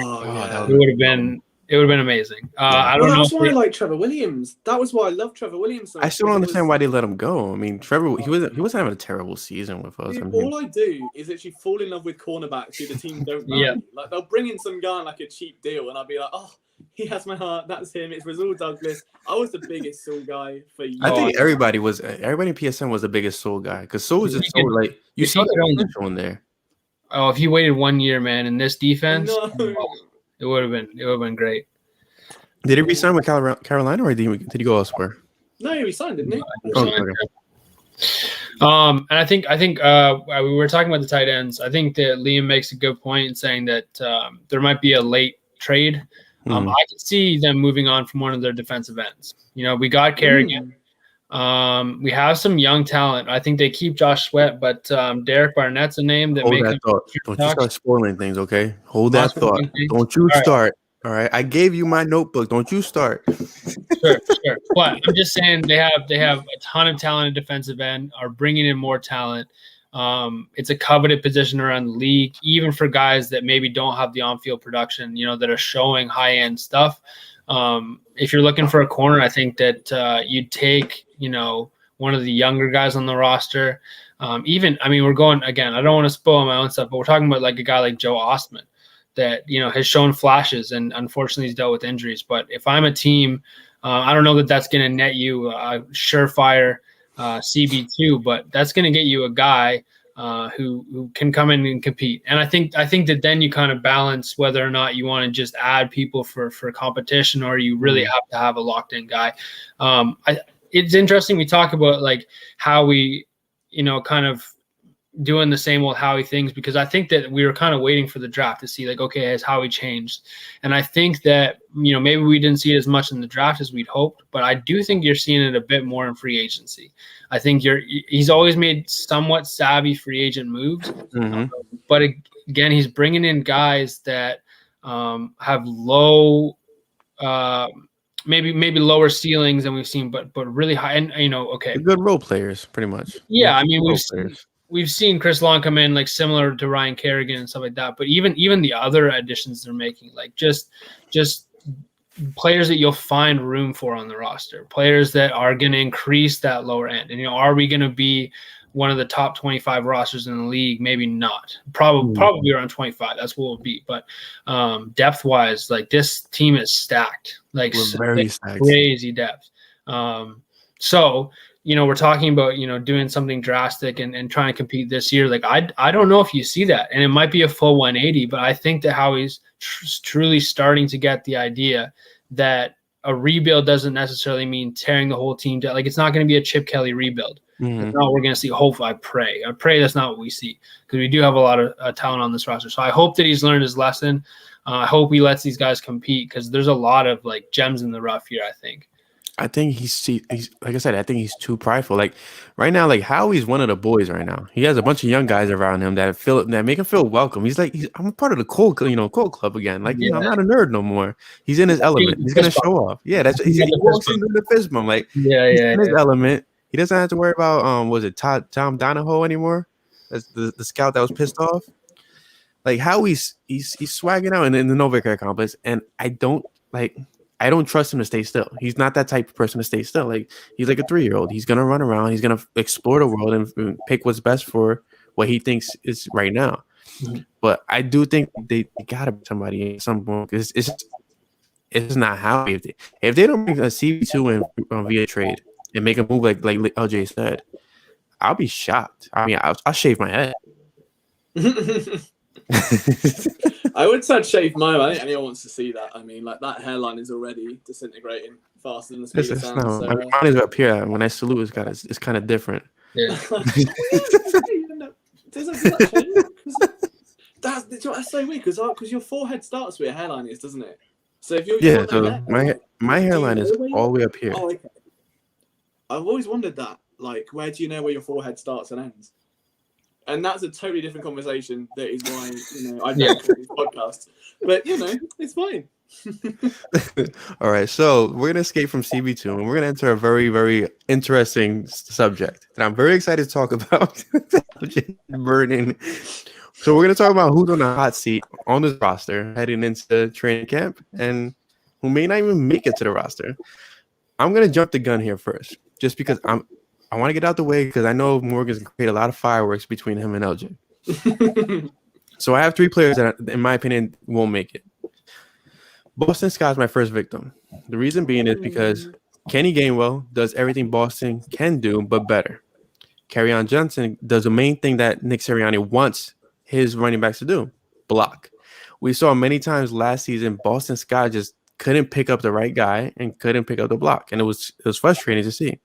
S3: It would have been amazing. I don't know.
S4: That's why I like Trevor Williams. That was why I love Trevor Williams so much.
S2: I still don't understand why they let him go. I mean, Trevor, he wasn't having a terrible season with us.
S4: Dude, all I do is actually fall in love with cornerbacks who the team don't value. Like, they'll bring in some guy on like a cheap deal, and I'll be like, oh, he has my heart. That's him. It's Rasul Douglas. I was the biggest Saul guy for years.
S2: I think everybody in PSN was the biggest Saul guy, because Saul was just so, like, you saw the potential in there.
S3: Oh, if he waited 1 year, man, in this defense, it would have been great.
S2: Did he resign with Carolina, or did he go elsewhere?
S4: No, he resigned, didn't he?
S2: Okay.
S3: And I think we were talking about the tight ends. I think that Liam makes a good point in saying that there might be a late trade. I could see them moving on from one of their defensive ends. We got Kerrigan. We have some young talent. I think they keep Josh Sweat, but Derek Barnett's a name that
S2: makes that thought. Don't you start spoiling things, okay? Hold that thought. Don't you start. All right, I gave you my notebook. Don't you start.
S3: Sure. But I'm just saying they have a ton of talent at defensive end, are bringing in more talent. It's a coveted position around the league, even for guys that maybe don't have the on-field production, that are showing high-end stuff. If you're looking for a corner, I think that you'd take, one of the younger guys on the roster. We're going, again, I don't want to spoil my own stuff, but we're talking about like a guy like Joe Ostman that, has shown flashes and unfortunately he's dealt with injuries. But if I'm a team, I don't know that that's going to net you a surefire CB2, but that's going to get you a guy who can come in and compete. And I think that then you kind of balance whether or not you want to just add people for competition, or you really have to have a locked in guy. It's interesting. We talk about like how we, kind of doing the same old Howie things, because I think that we were kind of waiting for the draft to see like, okay, has Howie changed? And I think that, you know, maybe we didn't see it as much in the draft as we'd hoped, but I do think you're seeing it a bit more in free agency. I think he's always made somewhat savvy free agent moves, but again, he's bringing in guys that have low, maybe lower ceilings than we've seen, but really high. And you know, okay,
S2: they're good role players, pretty much.
S3: Yeah, I mean, we've seen Chris Long come in like similar to Ryan Kerrigan and stuff like that. But even the other additions they're making, like just players that you'll find room for on the roster, players that are going to increase that lower end. And, you know, are we going to be one of the top 25 rosters in the league? Maybe not. Probably around 25. That's what we'll be. But depth wise, like this team is stacked, like
S2: very stacked.
S3: Crazy depth. So, you know, we're talking about, you know, doing something drastic and trying to compete this year. Like, I don't know if you see that, and it might be a full 180, but I think that Howie's truly starting to get the idea that a rebuild doesn't necessarily mean tearing the whole team down. Like, it's not going to be a Chip Kelly rebuild. That's not what we're going to see. Hopefully, I pray that's not what we see, because we do have a lot of talent on this roster. So I hope that he's learned his lesson. I hope he lets these guys compete, because there's a lot of like gems in the rough here, I think.
S2: I think he's like I said, I think he's too prideful. Like right now, like Howie's one of the boys right now. He has a bunch of young guys around him that make him feel welcome. He's like, I'm a part of the cool club again. Like, you know, I'm not a nerd no more. He's in his element. He's gonna show off. Yeah, he walks into the fist bump. Like, he's in his element. He doesn't have to worry about was it Tom Donahoe anymore? That's the scout that was pissed off. Like Howie's he's swagging out in the Novichok complex, and I don't trust him to stay still. He's not that type of person to stay still. Like, he's like a 3-year-old. He's gonna run around. He's gonna explore the world and pick what's best for what he thinks is right now. But I do think they gotta be somebody at some point. It's not Howie. If they don't bring a CB2 in via trade and make a move like LJ said, I'll be shocked. I mean, I'll shave my head.
S4: I would say shave my head. I think anyone wants to see that. I mean, like, that hairline is already disintegrating faster than the speed of sound.
S2: No, I mean, mine is up here. When I salute, it's kind of different.
S3: Yeah.
S4: That's so weird, because your forehead starts where your hairline is, doesn't it? So if you're
S2: so my hairline is all the way up here.
S4: Oh, okay. I've always wondered that. Like, where do you know where your forehead starts and ends? And that's a totally different conversation. That is why, you know, I don't do these podcasts. But, you know, it's fine.
S2: All right, so we're going to escape from CB2, and we're going to enter a very, very interesting subject that I'm very excited to talk about. Burning. So we're going to talk about who's on the hot seat on this roster heading into training camp and who may not even make it to the roster. I'm going to jump the gun here first, just because I want to get out the way, because I know Morgan's going to create a lot of fireworks between him and LJ. So I have 3 players that, in my opinion, won't make it. Boston Scott's my first victim. The reason being is because Kenny Gainwell does everything Boston can do, but better. Kerryon Johnson does the main thing that Nick Sirianni wants his running backs to do: block. We saw many times last season Boston Scott just couldn't pick up the right guy and couldn't pick up the block, and it was frustrating to see.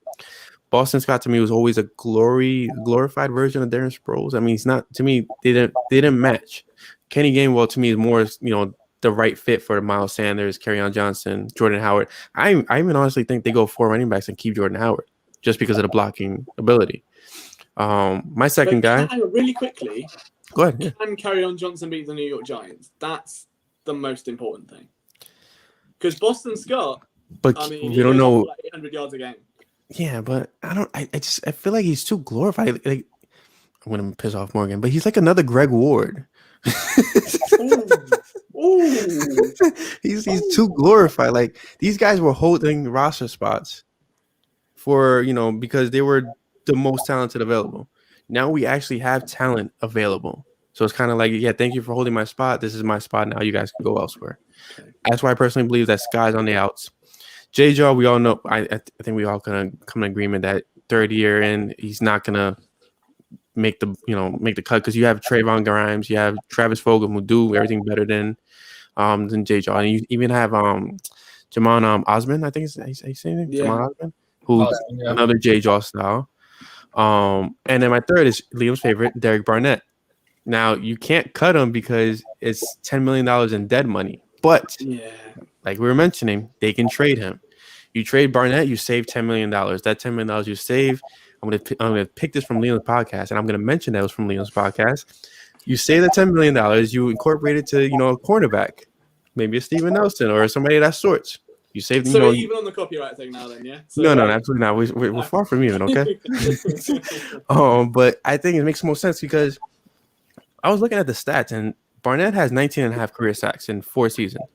S2: Boston Scott to me was always a glorified version of Darren Sproles. I mean, he's not, to me, they didn't match. Kenny Gainwell to me is more, you know, the right fit for Miles Sanders, Kerryon Johnson, Jordan Howard. I even honestly think they go 4 running backs and keep Jordan Howard just because of the blocking ability. My second guy.
S4: Really quickly.
S2: Go ahead. Yeah.
S4: Can Kerryon Johnson beat the New York Giants? That's the most important thing. Because Boston Scott,
S2: but
S4: I mean,
S2: we don't know.
S4: Like 800 yards a game. Yeah,
S2: but I feel like he's too glorified. Like, I'm gonna piss off Morgan, but he's like another Greg Ward. Ooh. He's too glorified. Like, these guys were holding roster spots for, you know, because they were the most talented available. Now we actually have talent available. So it's kind of like, yeah, thank you for holding my spot. This is my spot now. You guys can go elsewhere. That's why I personally believe that Sky's on the outs. J-Jaw, we all know. I think we all can come to agreement that 3rd year in, he's not gonna make the cut, because you have Trayvon Grimes, you have Travis Fulgham, who do everything better than J-Jaw, and you even have Jamon Osman, I think he's saying it, Jamon Osman, who's another J-Jaw style. And then my third is Liam's favorite, Derek Barnett. Now you can't cut him because it's $10 million in dead money. But like we were mentioning, they can trade him. You trade Barnett, you save $10 million. That $10 million you save, I'm gonna pick this from Liam's podcast, and I'm gonna mention that it was from Liam's podcast. You save the $10 million, you incorporate it to a cornerback, maybe a Steven Nelson or somebody of that sorts. You save.
S4: So even on the copyright thing now, then, yeah. So,
S2: no, absolutely not. We're far from even, okay. But I think it makes more sense because I was looking at the stats, and Barnett has 19.5 career sacks in 4 seasons.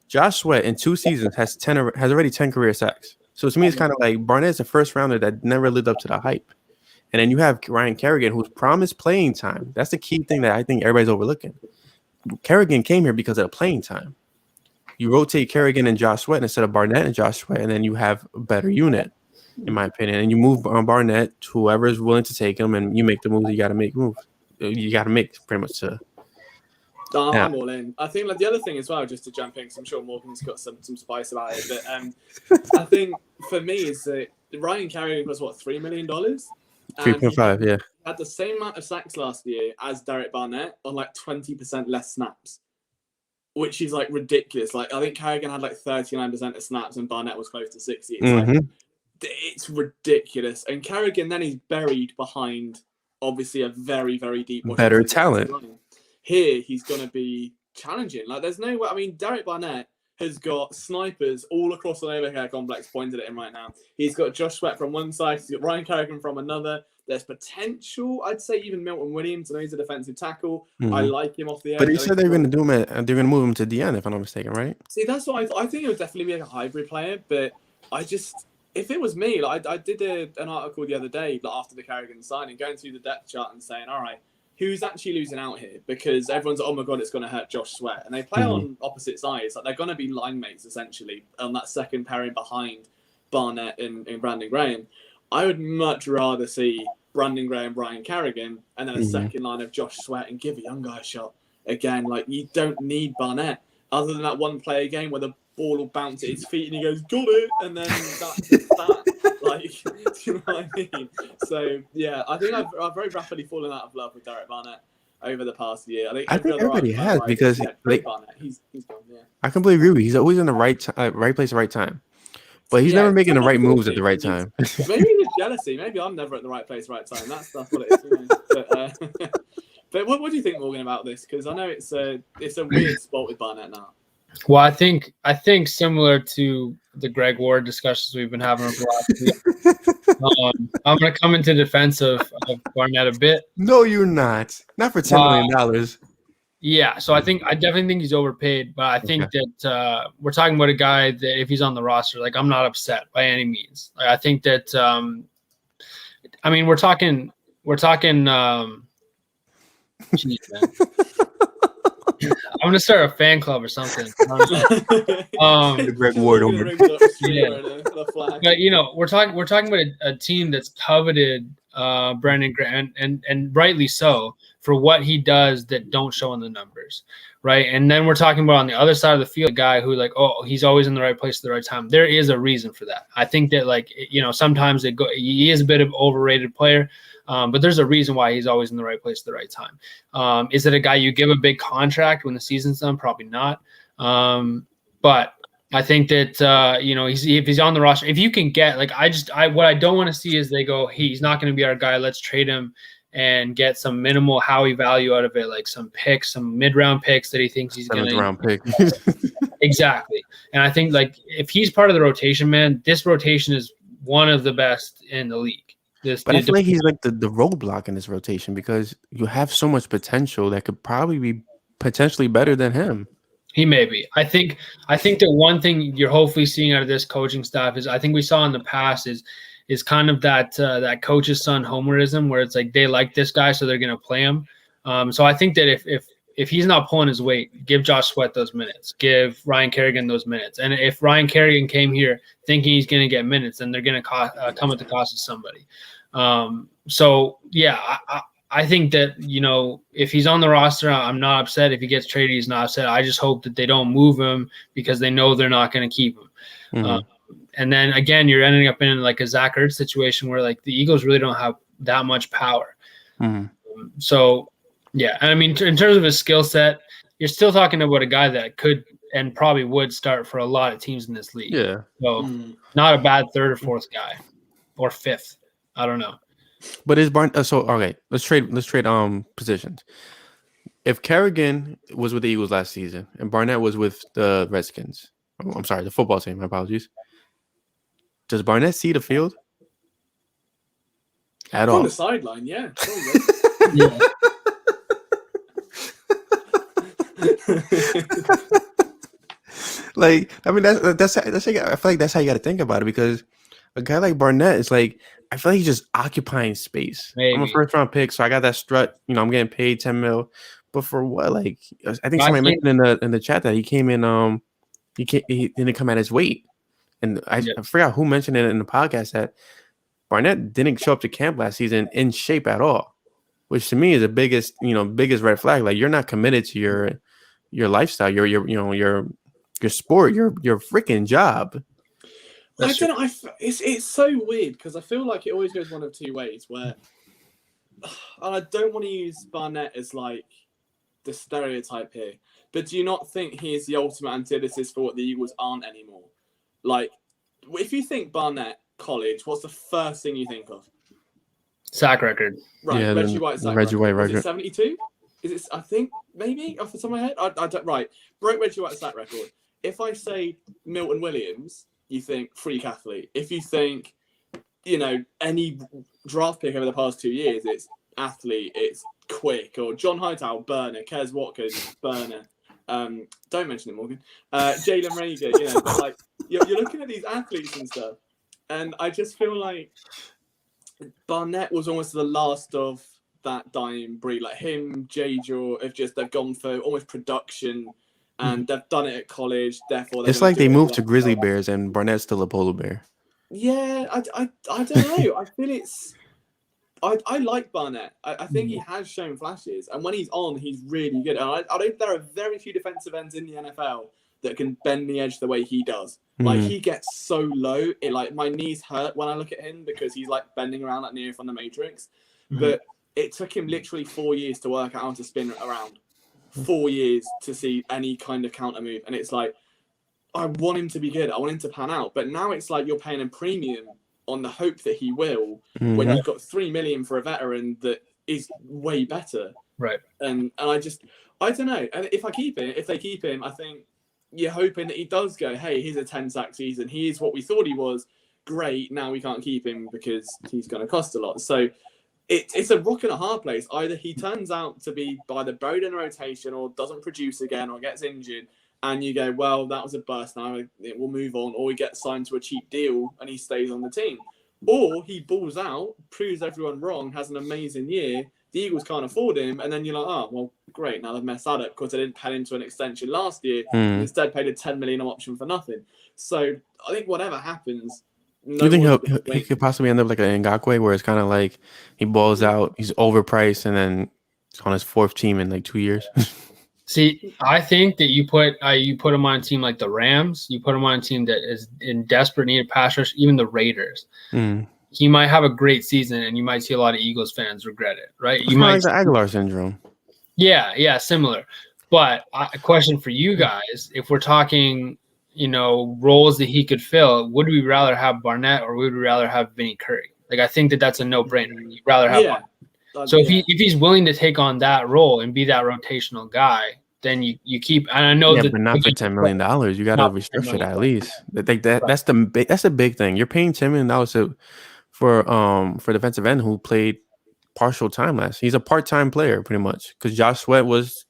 S2: Josh Sweat in 2 seasons has already 10 career sacks. So to me, it's kind of like Barnett's a first rounder that never lived up to the hype. And then you have Ryan Kerrigan, who's promised playing time. That's the key thing that I think everybody's overlooking. Kerrigan came here because of the playing time. You rotate Kerrigan and Josh Sweat instead of Barnett and Josh Sweat, and then you have a better unit, in my opinion. And you move on Barnett to whoever is willing to take him, and you make the moves you got to make. You got to make pretty much to.
S4: I'm all in. I think the other thing as well, just to jump in, because I'm sure Morgan's got some spice about it. But I think for me is that Ryan Kerrigan was $3 million.
S2: 3.5, yeah.
S4: Had the same amount of sacks last year as Derek Barnett on 20% less snaps, which is ridiculous. I think Kerrigan had 39% of snaps and Barnett was close to 60. It's it's ridiculous. And Kerrigan then is buried behind obviously a very, very deep
S2: better talent.
S4: Here he's going to be challenging. There's no way. I mean, Derek Barnett has got snipers all across the overhead complex pointed at him right now. He's got Josh Sweat from one side. He's got Ryan Kerrigan from another. There's potential. I'd say even Milton Williams. I know he's a defensive tackle. I like him off the edge.
S2: But he said they're going to do him. They're going to move him to DN, if I'm not mistaken, right?
S4: See, that's what I think. It would definitely be a hybrid player. But if it was me, I did an article the other day after the Kerrigan signing, going through the depth chart and saying, all right, who's actually losing out here? Because everyone's like, oh my God, it's going to hurt Josh Sweat. And they play on opposite sides. They're going to be line mates, essentially, on that second pairing behind Barnett and Brandon Graham. I would much rather see Brandon Graham, Ryan Kerrigan, and then a second line of Josh Sweat and give a young guy a shot. Again, you don't need Barnett. Other than that one play game where the ball will bounce at his feet and he goes, got it, and then that's that. Do you know what I mean? So, yeah, I think I've very rapidly fallen out of love with Derek Barnett over the past year. I think
S2: everybody has because
S4: Barnett, he's gone, yeah.
S2: I completely agree with you. He's always in the right place at the right time. But he's never making the right moves at the right time.
S4: Maybe it's jealousy. Maybe I'm never at the right place, right time. That's what it is. But what do you think, Morgan, about this? Because I know it's a weird spot with Barnett now.
S3: Well, I think similar to the Greg Ward discussions we've been having over the last week. I'm going to come into defense of Barnett a bit.
S2: No, you're not. Not for $10 million.
S3: Yeah, so I definitely think he's overpaid, but I think that we're talking about a guy that if he's on the roster, I'm not upset by any means. I think that I mean we're talking geez, man. I'm gonna start a fan club or something.
S2: The Greg Ward over.
S3: Yeah. But we're talking about a team that's coveted Brandon Grant and rightly so for what he does that don't show in the numbers, right? And then we're talking about on the other side of the field, a guy who he's always in the right place at the right time. There is a reason for that. I think that sometimes he is a bit of an overrated player. But there's a reason why he's always in the right place at the right time. Is it a guy you give a big contract when the season's done? Probably not. But I think that if he's on the roster, if you can get what I don't want to see is they go, he's not going to be our guy. Let's trade him and get some minimal Howie value out of it, like some picks, some mid-round picks that he thinks he's going to.
S2: Round pick.
S3: Exactly. And I think if he's part of the rotation, man, this rotation is one of the best in the league.
S2: But I feel like he's the roadblock in this rotation because you have so much potential that could probably be potentially better than him.
S3: He may be. I think that one thing you're hopefully seeing out of this coaching staff is I think we saw in the past is kind of that coach's son homerism where it's they like this guy so they're going to play him. So I think that if he's not pulling his weight, give Josh Sweat those minutes, give Ryan Kerrigan those minutes. And if Ryan Kerrigan came here thinking he's going to get minutes, then they're going to come at the cost of somebody. So yeah, I think that, if he's on the roster, I'm not upset. If he gets traded, he's not upset. I just hope that they don't move him because they know they're not going to keep him. And then again, you're ending up in like a Zach Ertz situation where like the Eagles really don't have that much power. So yeah, and I mean, in terms of his skill set, you're still talking about a guy that could and probably would start for a lot of teams in this league.
S2: Yeah.
S3: So not a bad third or fourth guy, or fifth. I don't know.
S2: But is Barnett? So okay, let's trade positions. If Kerrigan was with the Eagles last season and Barnett was with the Redskins, I'm sorry, the football team. My apologies. Does Barnett see the field at all?
S4: On the sideline, yeah.
S3: Yeah.
S2: Like, I mean, that's how, I feel like that's how you got to think about it, because a guy like Barnett is like, I feel like he's just occupying space.
S3: Maybe.
S2: I'm a first round pick, so I got that strut. You know, I'm getting paid $10 million, but for what? Like, I think somebody mentioned in the chat that he came in. He didn't come at his weight, and I forgot who mentioned it in the podcast that Barnett didn't show up to camp last season in shape at all, which to me is the biggest red flag. Like, you're not committed to your lifestyle, your sport, your freaking job.
S4: I don't know. It's so weird because I feel like it always goes one of two ways. Where, and I don't want to use Barnett as like the stereotype here, but do you not think he is the ultimate antithesis for what the Eagles aren't anymore? Like, if you think Barnett college, what's the first thing you think of?
S3: Sack record.
S4: Right,
S2: yeah,
S4: Reggie White sack
S2: Reggie White
S4: record.
S2: record.
S4: Is it 72? Is it? I think maybe off the top of my head. I don't. Right, broke Reggie White's sack record. If I say Milton Williams, you think freak athlete. If you think, any draft pick over the past 2 years, it's athlete, it's quick. Or John Hightower, burner. Kez Watkins, burner. Don't mention it, Morgan. Jalen Rager, like you're looking at these athletes and stuff, and I just feel like Barnett was almost the last of that dying breed. Like him, J-Jaw, they've gone for almost production. And they've done it at college, therefore...
S2: It's like they moved to grizzly bears and Barnett's still a polar bear.
S4: Yeah, I don't know. I feel it's... I like Barnett. I think he has shown flashes. And when he's on, he's really good. And I think there are very few defensive ends in the NFL that can bend the edge the way he does. Like, he gets so low. My knees hurt when I look at him because he's, like, bending around like Neo from the Matrix. But it took him literally 4 years to work out how to spin around. 4 years to see any kind of counter move, and it's like, I want him to be good, I want him to pan out, but now it's like you're paying a premium on the hope that he will, when you've got $3 million for a veteran that is way better,
S3: right?
S4: And I don't know. And if they keep him, I think you're hoping that he does go, hey, here's a 10 sack season, he is what we thought he was, great, now we can't keep him because he's going to cost a lot. So it's a rock and a hard place. Either he turns out to be either buried in a rotation or doesn't produce again or gets injured, and you go, well, that was a burst now, we'll move on, or he gets signed to a cheap deal and he stays on the team. Or he balls out, proves everyone wrong, has an amazing year, the Eagles can't afford him, and then you're like, oh, well, great, now they've messed that up because they didn't pay him to an extension last year, instead paid a $10 million option for nothing. So I think whatever happens...
S2: Do you think he could possibly end up like an Ngakoue, where it's kind of like he balls out, he's overpriced, and then he's on his fourth team in like 2 years?
S3: See, I think that you put him on a team like the Rams, you put him on a team that is in desperate need of pass rush, even the Raiders. He might have a great season, and you might see a lot of Eagles fans regret it, right? You might
S2: like the Aguilar syndrome.
S3: Yeah, similar. But a question for you guys: if we're talking, roles that he could fill, would we rather have Barnett or would we rather have Vinny Curry? Like, I think that's a no-brainer. You'd rather have Barnett. So if he's willing to take on that role and be that rotational guy, then you keep. And I know
S2: but not for $10 million. You got to restructure that at least. That's the big thing. You're paying $10 million for defensive end who played partial time last. He's a part-time player pretty much, because Josh Sweat was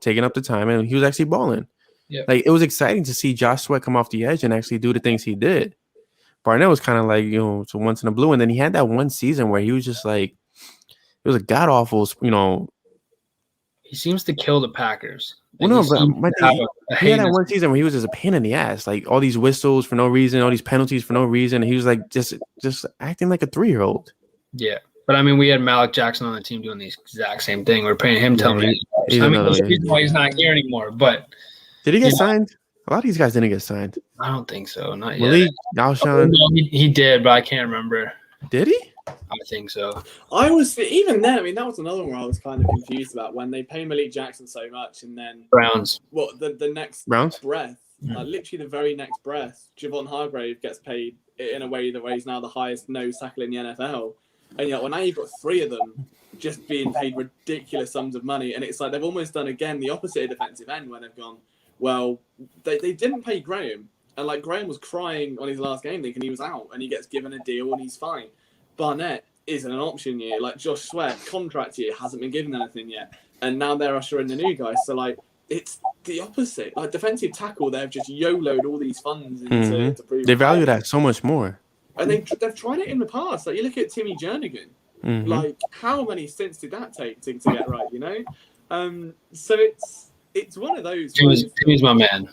S2: taking up the time and he was actually balling.
S3: Yeah.
S2: Like, it was exciting to see Josh Sweat come off the edge and actually do the things he did. Barnett was kind of like, it's a once in a blue. And then he had that one season where he was just like, it was a god awful,
S3: He seems to kill the Packers.
S2: Well, no, but he had that one season where he was just a pain in the ass. Like, all these whistles for no reason, all these penalties for no reason. And he was like just acting like a 3-year-old.
S3: Yeah. But I mean, we had Malik Jackson on the team doing the exact same thing. We're paying him $10 million. There's a reason why he's not here anymore. But
S2: did he get signed? A lot of these guys didn't get signed.
S3: I don't think so. Not
S2: Malik,
S3: yet.
S2: Alshon,
S3: No, he did, but I can't remember.
S2: did he?
S3: I think so.
S4: I was even then. I mean, that was another one where I was kind of confused about when they pay Malik Jackson so much, and then
S3: Browns.
S4: the next
S2: Browns?
S4: breath, literally the very next breath, Javon Hargrave gets paid in a way that where he's now the highest nose tackle in the NFL, and yet well now you've got 3 of them just being paid ridiculous sums of money, and it's like they've almost done again the opposite of defensive end when they've gone, well, they didn't pay Graham, and like Graham was crying on his last game week and he was out, and he gets given a deal and he's fine. Barnett isn't an option year. Like Josh Sweat, contract year, hasn't been given anything yet. And now they're ushering the new guys. So, like, it's the opposite. Like, defensive tackle, they've just YOLO'd all these funds into to prove
S2: They value that so much more.
S4: And they've tried it in the past. Like, you look at Timmy Jernigan. Like, how many stints did that take to get right, you know? So it's one of those.
S3: Timmy's my man.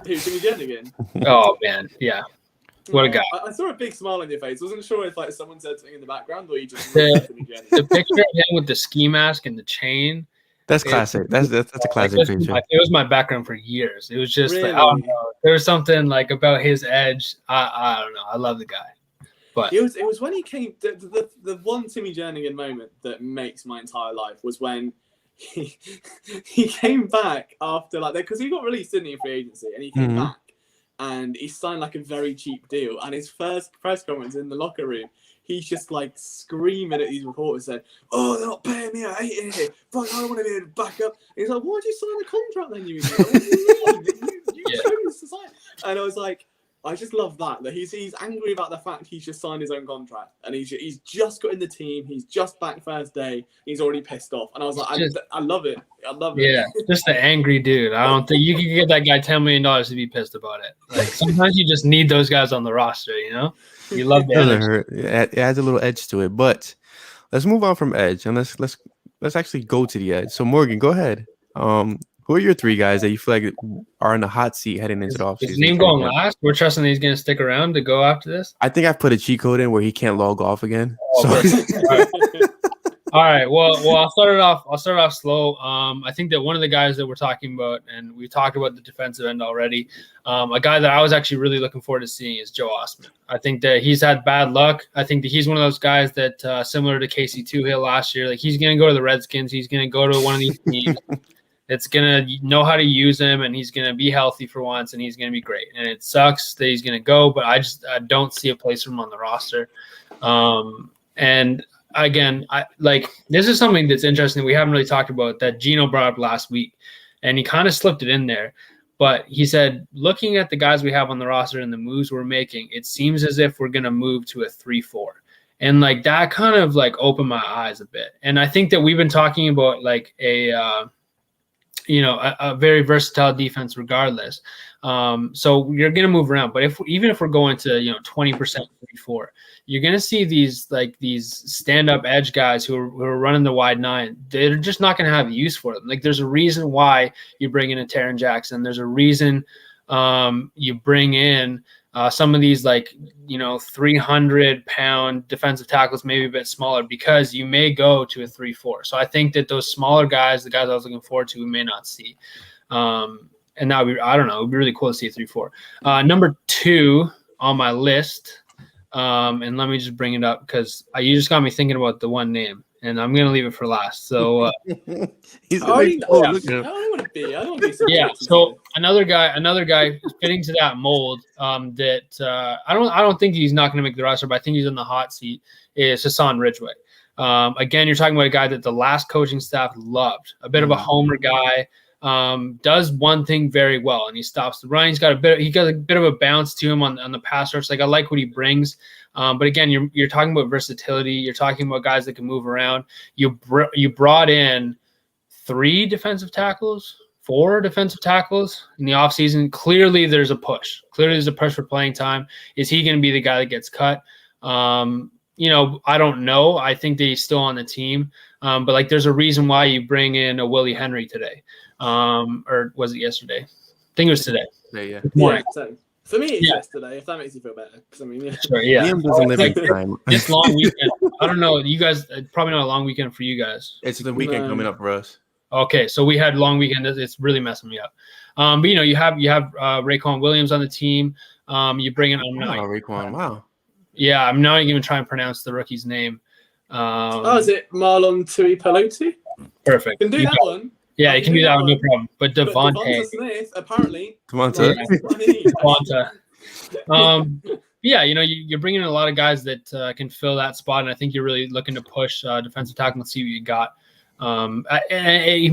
S4: Who, Timmy Jernigan?
S3: Oh, man. Yeah. What a guy.
S4: I saw a big smile on your face. Wasn't sure if like someone said something in the background or you just
S3: the picture of him with the ski mask and the chain.
S2: That's classic. That's a classic picture.
S3: It was my background for years. It was just
S4: Really?
S3: like, I don't know. There was something like about his edge. I don't know. I love the guy. But
S4: it was when he came. The one Timmy Jernigan moment that makes my entire life was when he came back after like because he got released didn't he in free agency and he came back. And he signed like a very cheap deal. And his first press conference in the locker room, he's just like screaming at these reporters, saying, "Oh, they're not paying me. I hate it here. Fuck, I don't want to be able to back up." And he's like, "Why did you sign the contract then, you idiot? What do you mean? You chose to sign." And I was like, I just love that he's angry about the fact he's just signed his own contract and he's just got in the team. He's just back first day. He's already pissed off. And I was like, I love it. I love it.
S3: Yeah, just an angry dude. I don't think you can get that guy $10 million to be pissed about it. Like sometimes you just need those guys on the roster, you know? You love that.
S2: It doesn't hurt. It adds a little edge to it. But let's move on from edge and let's actually go to the edge. So Morgan, go ahead. Who are your 3 guys that you feel like are in the hot seat heading into the offseason?
S3: Is name going last? We're trusting that he's going to stick around to go after this?
S2: I think I've put a cheat code in where he can't log off again.
S3: All right. Well, I'll start it off slow. I think that one of the guys that we're talking about, and we talked about the defensive end already, a guy that I was actually really looking forward to seeing is Joe Osman. I think that he's had bad luck. I think that he's one of those guys that, similar to Casey Toohill last year, like he's going to go to the Redskins. He's going to go to one of these teams. It's going to know how to use him, and he's going to be healthy for once, and he's going to be great. And it sucks that he's going to go, but I don't see a place for him on the roster. And again, this is something that's interesting we haven't really talked about that Gino brought up last week, and he kind of slipped it in there. But he said, looking at the guys we have on the roster and the moves we're making, it seems as if we're going to move to a 3-4. And like that kind of like opened my eyes a bit. And I think that we've been talking about like a very versatile defense regardless. So you're going to move around. But even if we're going to, 20% 3-4, you're going to see these stand-up edge guys who are running the wide 9. They're just not going to have use for them. Like there's a reason why you bring in a Taron Jackson. There's a reason you bring in some of these 300-pound defensive tackles, maybe a bit smaller, because you may go to a 3-4. So I think that those smaller guys, the guys I was looking forward to, we may not see. And that would be, I don't know, it would be really cool to see a 3-4. Number 2 on my list, and let me just bring it up because you just got me thinking about the one name, and I'm going to leave it for last. So
S4: I don't want to be. I don't want to be.
S3: Yeah. So another guy fitting to that mold that I don't think he's not going to make the roster, but I think he's in the hot seat is Hassan Ridgeway. Again, you're talking about a guy that the last coaching staff loved, a bit of a homer guy. Does one thing very well, and he stops the run. He got a bit of a bounce to him on the pass rush. Like I like what he brings. But again, you're talking about versatility. You're talking about guys that can move around. You brought in 4 defensive tackles in the offseason. Clearly there's a push. Clearly there's a push for playing time. Is he going to be the guy that gets cut? I don't know. I think that he's still on the team. But there's a reason why you bring in a Willie Henry today. Or was it yesterday? I think it was today.
S2: Yeah.
S4: So for me, it's yesterday, if that makes you feel better.
S3: Sure, yeah.
S2: Liam doesn't live in time.
S3: This long weekend. I don't know. You guys, probably not a long weekend for you guys.
S2: It's the weekend coming up for us.
S3: Okay, so we had long weekend. It's really messing me up. But you have Raekwon Williams on the team. You bring in
S2: Raekwon. Wow.
S3: Yeah, I'm not even trying to pronounce the rookie's name.
S4: Is it Marlon Tuipulotu?
S3: Perfect.
S4: Can do that one.
S3: Yeah, you can do that one, no problem. But Devonta
S4: Smith, apparently.
S2: Devonta.
S3: Yeah, you're bringing in a lot of guys that can fill that spot, and I think you're really looking to push defensive tackle and see what you got. And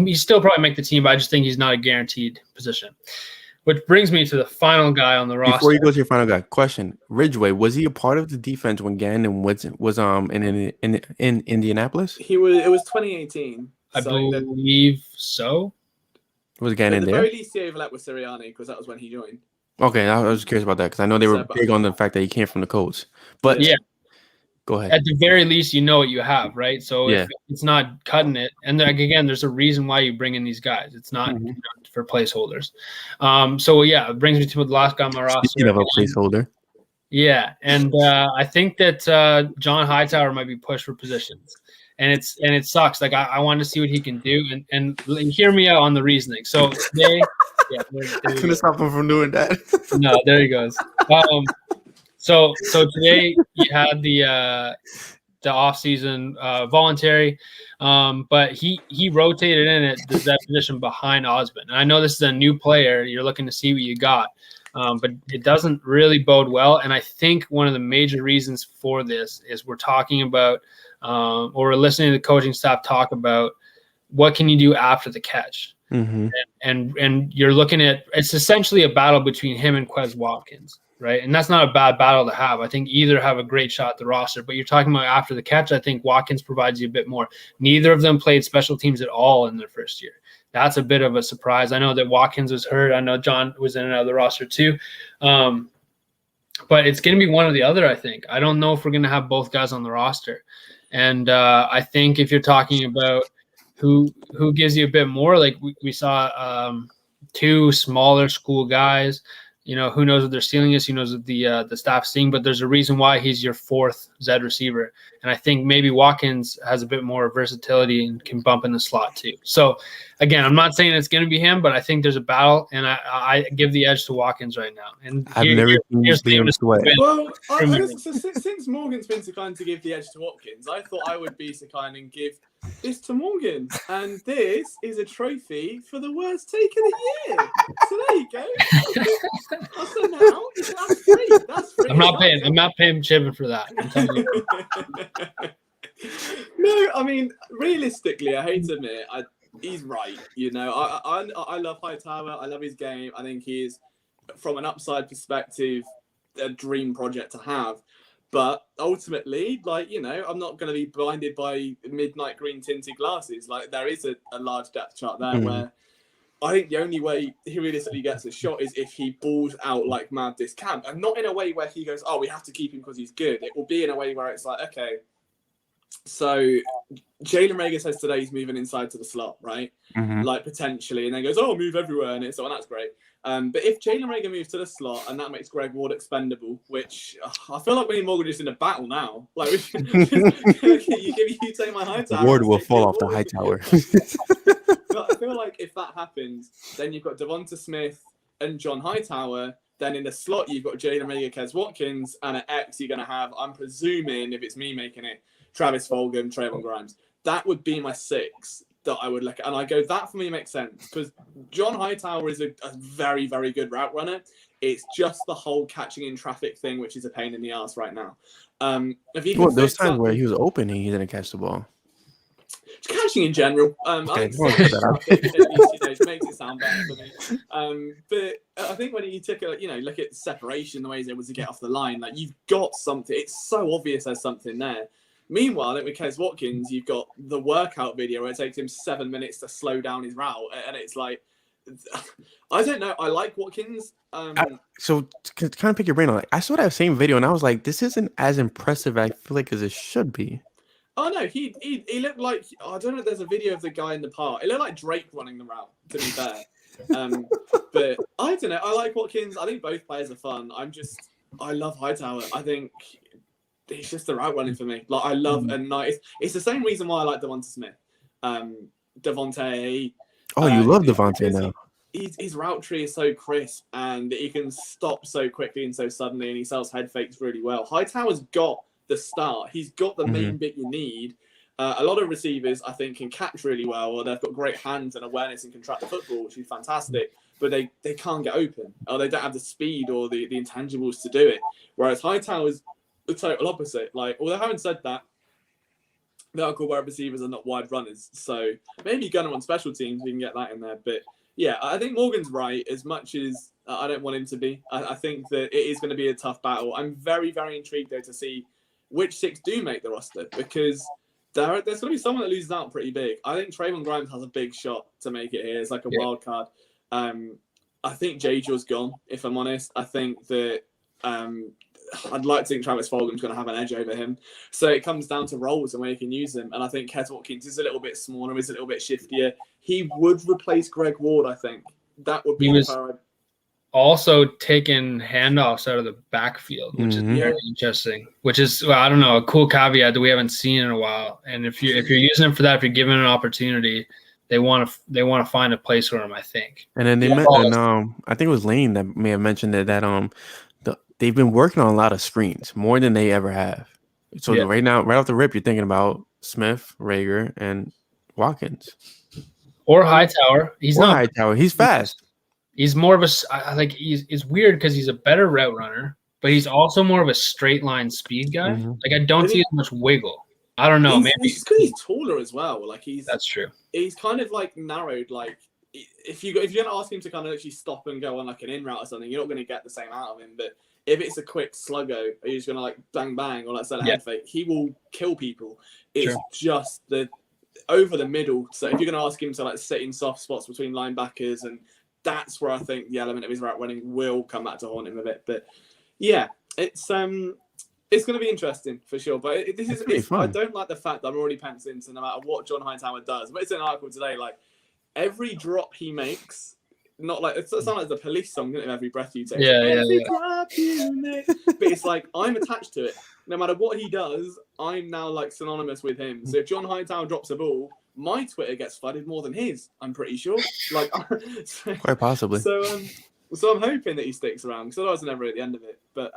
S3: he still probably make the team, but I just think he's not a guaranteed position. Which brings me to the final guy on the roster.
S2: Before you go to your final guy, question: Ridgeway, was he a part of the defense when Gannon was in Indianapolis?
S4: It was 2018.
S3: I believe so.
S2: Was Gannon there?
S4: At the very least, he overlapped with Sirianni because that was when he joined.
S2: Okay, I was curious about that because I know they were big on the fact that he came from the Colts. But
S3: yeah.
S2: Go ahead.
S3: At the very least, you know what you have, right? So if it's not cutting it, and again, there's a reason why you bring in these guys. It's not for placeholders. It brings me to the last guy on my roster.
S2: You have a placeholder.
S3: Yeah, and I think that John Hightower might be pushed for positions, and it sucks. Like I want to see what he can do, and hear me out on the reasoning. So today,
S2: I couldn't stop him from doing that.
S3: No, there he goes. So today you had the off-season voluntary, but he rotated in at that position behind Osmond. And I know this is a new player. You're looking to see what you got, but it doesn't really bode well. And I think one of the major reasons for this is we're talking about or we're listening to the coaching staff talk about what can you do after the catch. Mm-hmm. And you're looking at it's essentially a battle between him and Quez Watkins. Right. And that's not a bad battle to have. I think either have a great shot at the roster, but you're talking about after the catch. I think Watkins provides you a bit more. Neither of them played special teams at all in their first year. That's a bit of a surprise. I know that Watkins was hurt. I know John was in and out of the roster too. But it's going to be one or the other, I think. I don't know if we're going to have both guys on the roster. And I think if you're talking about who gives you a bit more, like we saw two smaller school guys. Who knows what their ceiling is? Who knows what the staff's seeing? But there's a reason why he's your fourth Zed receiver. And I think maybe Watkins has a bit more versatility and can bump in the slot too. So, again, I'm not saying it's going to be him, but I think there's a battle, and I give the edge to Watkins right now. And
S2: I've never seen him sweat.
S4: Well, since Morgan's been so kind to give the edge to Watkins, I thought I would be so kind and give this to Morgan. And this is a trophy for the worst take of the year. So there you go. So now that's free. That's free.
S3: I'm not paying Chibin for that. I'm telling you.
S4: No, I mean, realistically, I hate to admit, he's right. I love Hightower. I love his game. I think he's, from an upside perspective, a dream project to have. But ultimately, I'm not going to be blinded by midnight green tinted glasses. Like, there is a large depth chart there where I think the only way he realistically gets a shot is if he balls out like mad this camp. And not in a way where he goes, oh, we have to keep him because he's good. It will be in a way where it's like, okay, so Jalen Reagor says today he's moving inside to the slot, right? Mm-hmm. Like, potentially. And then goes, oh, move everywhere. And that's great. But if Jalen Reagor moves to the slot and that makes Greg Ward expendable, which I feel like me and Morgan are just in a battle now. Like, you take my Hightower.
S2: Ward will fall off the Hightower.
S4: But I feel like if that happens, then you've got Devonta Smith and John Hightower. Then in the slot, you've got Jalen Reagor, Quez Watkins, and at X, you're going to have, I'm presuming, if it's me making it, Travis Fulgham, Trayvon Grimes. That would be my six that I would look at. And I go, that for me makes sense because John Hightower is a very, very good route runner. It's just the whole catching in traffic thing, which is a pain in the ass right now.
S2: Those times where he was open and he didn't catch the ball.
S4: Catching in general.
S2: Okay,
S4: it makes it sound better for me. But I think when you take look at separation, the way he's able to get off the line, like, you've got something. It's so obvious there's something there. Meanwhile, I think with Quez Watkins, you've got the workout video where it takes him 7 minutes to slow down his route, and it's like, I don't know. I like Watkins.
S2: So to kind of pick your brain on it, I saw that same video and I was like, this isn't as impressive, I feel like, as it should be.
S4: Oh no, he looked like, I don't know if there's a video of the guy in the park. It looked like Drake running the route, to be fair. But I don't know. I like Watkins. I think both players are fun. I love Hightower. I think it's just the route running for me. Like, I love it's the same reason why I like Devonta Smith. Devontae.
S2: Oh, you love Devontae now.
S4: His route tree is so crisp, and he can stop so quickly and so suddenly, and he sells head fakes really well. Hightower's got the start. He's got the main bit you need. A lot of receivers, I think, can catch really well, or they've got great hands and awareness and can track the football, which is fantastic, but they can't get open, or they don't have the speed or the intangibles to do it. Whereas Hightower's the total opposite. Like, although having said that, they are called wide receivers are not wide runners. So maybe Gunner on special teams, we can get that in there. But yeah, I think Morgan's right as much as I don't want him to be. I think that it is going to be a tough battle. I'm very, very intrigued, though, to see which 6 do make the roster, because there's going to be someone that loses out pretty big. I think Trayvon Grimes has a big shot to make it here. It's like a wild card. I think J-Jaw's gone, if I'm honest. I think that I'd like to think Travis Fulgham's going to have an edge over him. So it comes down to roles and where you can use them. And I think Kes Watkins is a little bit smaller, is a little bit shiftier. He would replace Greg Ward, I think. That would be
S3: also taking handoffs out of the backfield, which is very interesting. Which is, well, I don't know, a cool caveat that we haven't seen in a while. And if you're using him for that, if you're given an opportunity, they want to find a place for him, I think.
S2: And then I think it was Lane that may have mentioned that they've been working on a lot of screens, more than they ever have. So right now, right off the rip, you're thinking about Smith, Rager, and Watkins.
S3: Or Hightower. He's not
S2: Hightower. He's fast.
S3: He's more of it's weird because he's a better route runner, but he's also more of a straight line speed guy. Like, I don't see as much wiggle. I don't know. Maybe
S4: it's because he's taller as well. Like,
S3: that's true.
S4: He's kind of like narrowed. Like, if you're going to ask him to kind of actually stop and go on like an in route or something, you're not going to get the same out of him. But if it's a quick sluggo, he's going to like bang bang or like sell a head fake, he will kill people. It's just the over the middle. So if you're going to ask him to like sit in soft spots between linebackers, and that's where I think the element of his route running will come back to haunt him a bit. But yeah, it's going to be interesting for sure. But I don't like the fact that I'm already penciled into no matter what John Hightower does. But it's an article today, like every drop he makes. Not like it sounds like the Police song, isn't it? Every breath you take. Drop you make. But it's like I'm attached to it. No matter what he does, I'm now like synonymous with him. So if John Hightower drops a ball, my Twitter gets flooded more than his. I'm pretty sure. Like,
S2: quite possibly.
S4: So I'm hoping that he sticks around, because otherwise I'm never at the end of it. But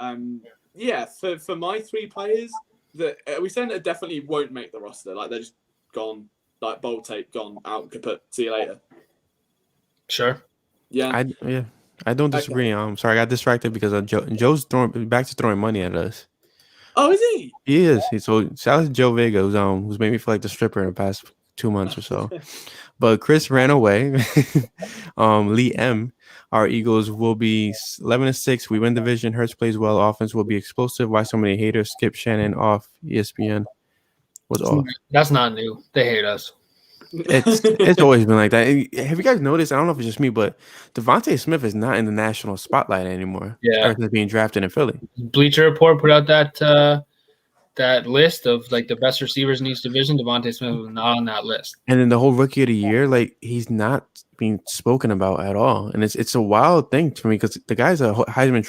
S4: yeah, for my 3 players, that we saying that definitely won't make the roster. Like, they're just gone. Like, bold tape, gone, out, kaput. See you later.
S3: Sure.
S4: Yeah.
S2: I don't disagree. I'm sorry, I got distracted because Joe's back to throwing money at us.
S4: Oh, is he?
S2: He is. So shout out to Joe Vega, who's made me feel like the stripper in the past 2 months or so. But Chris ran away. Lee M. Our Eagles will be 11-6. We win division. Hurts plays well. Offense will be explosive. Why so many haters? Skip Shannon off ESPN. Was off.
S3: That's not new. They hate us.
S2: It's always been like that. Have you guys noticed? I don't know if it's just me, but Devontae Smith is not in the national spotlight anymore.
S3: Yeah,
S2: ever since being drafted in Philly.
S3: Bleacher Report put out that list of like the best receivers in each division. Devontae Smith was not on that list.
S2: And then the whole rookie of the year, like, he's not being spoken about at all. And it's a wild thing to me because the guy's a Heisman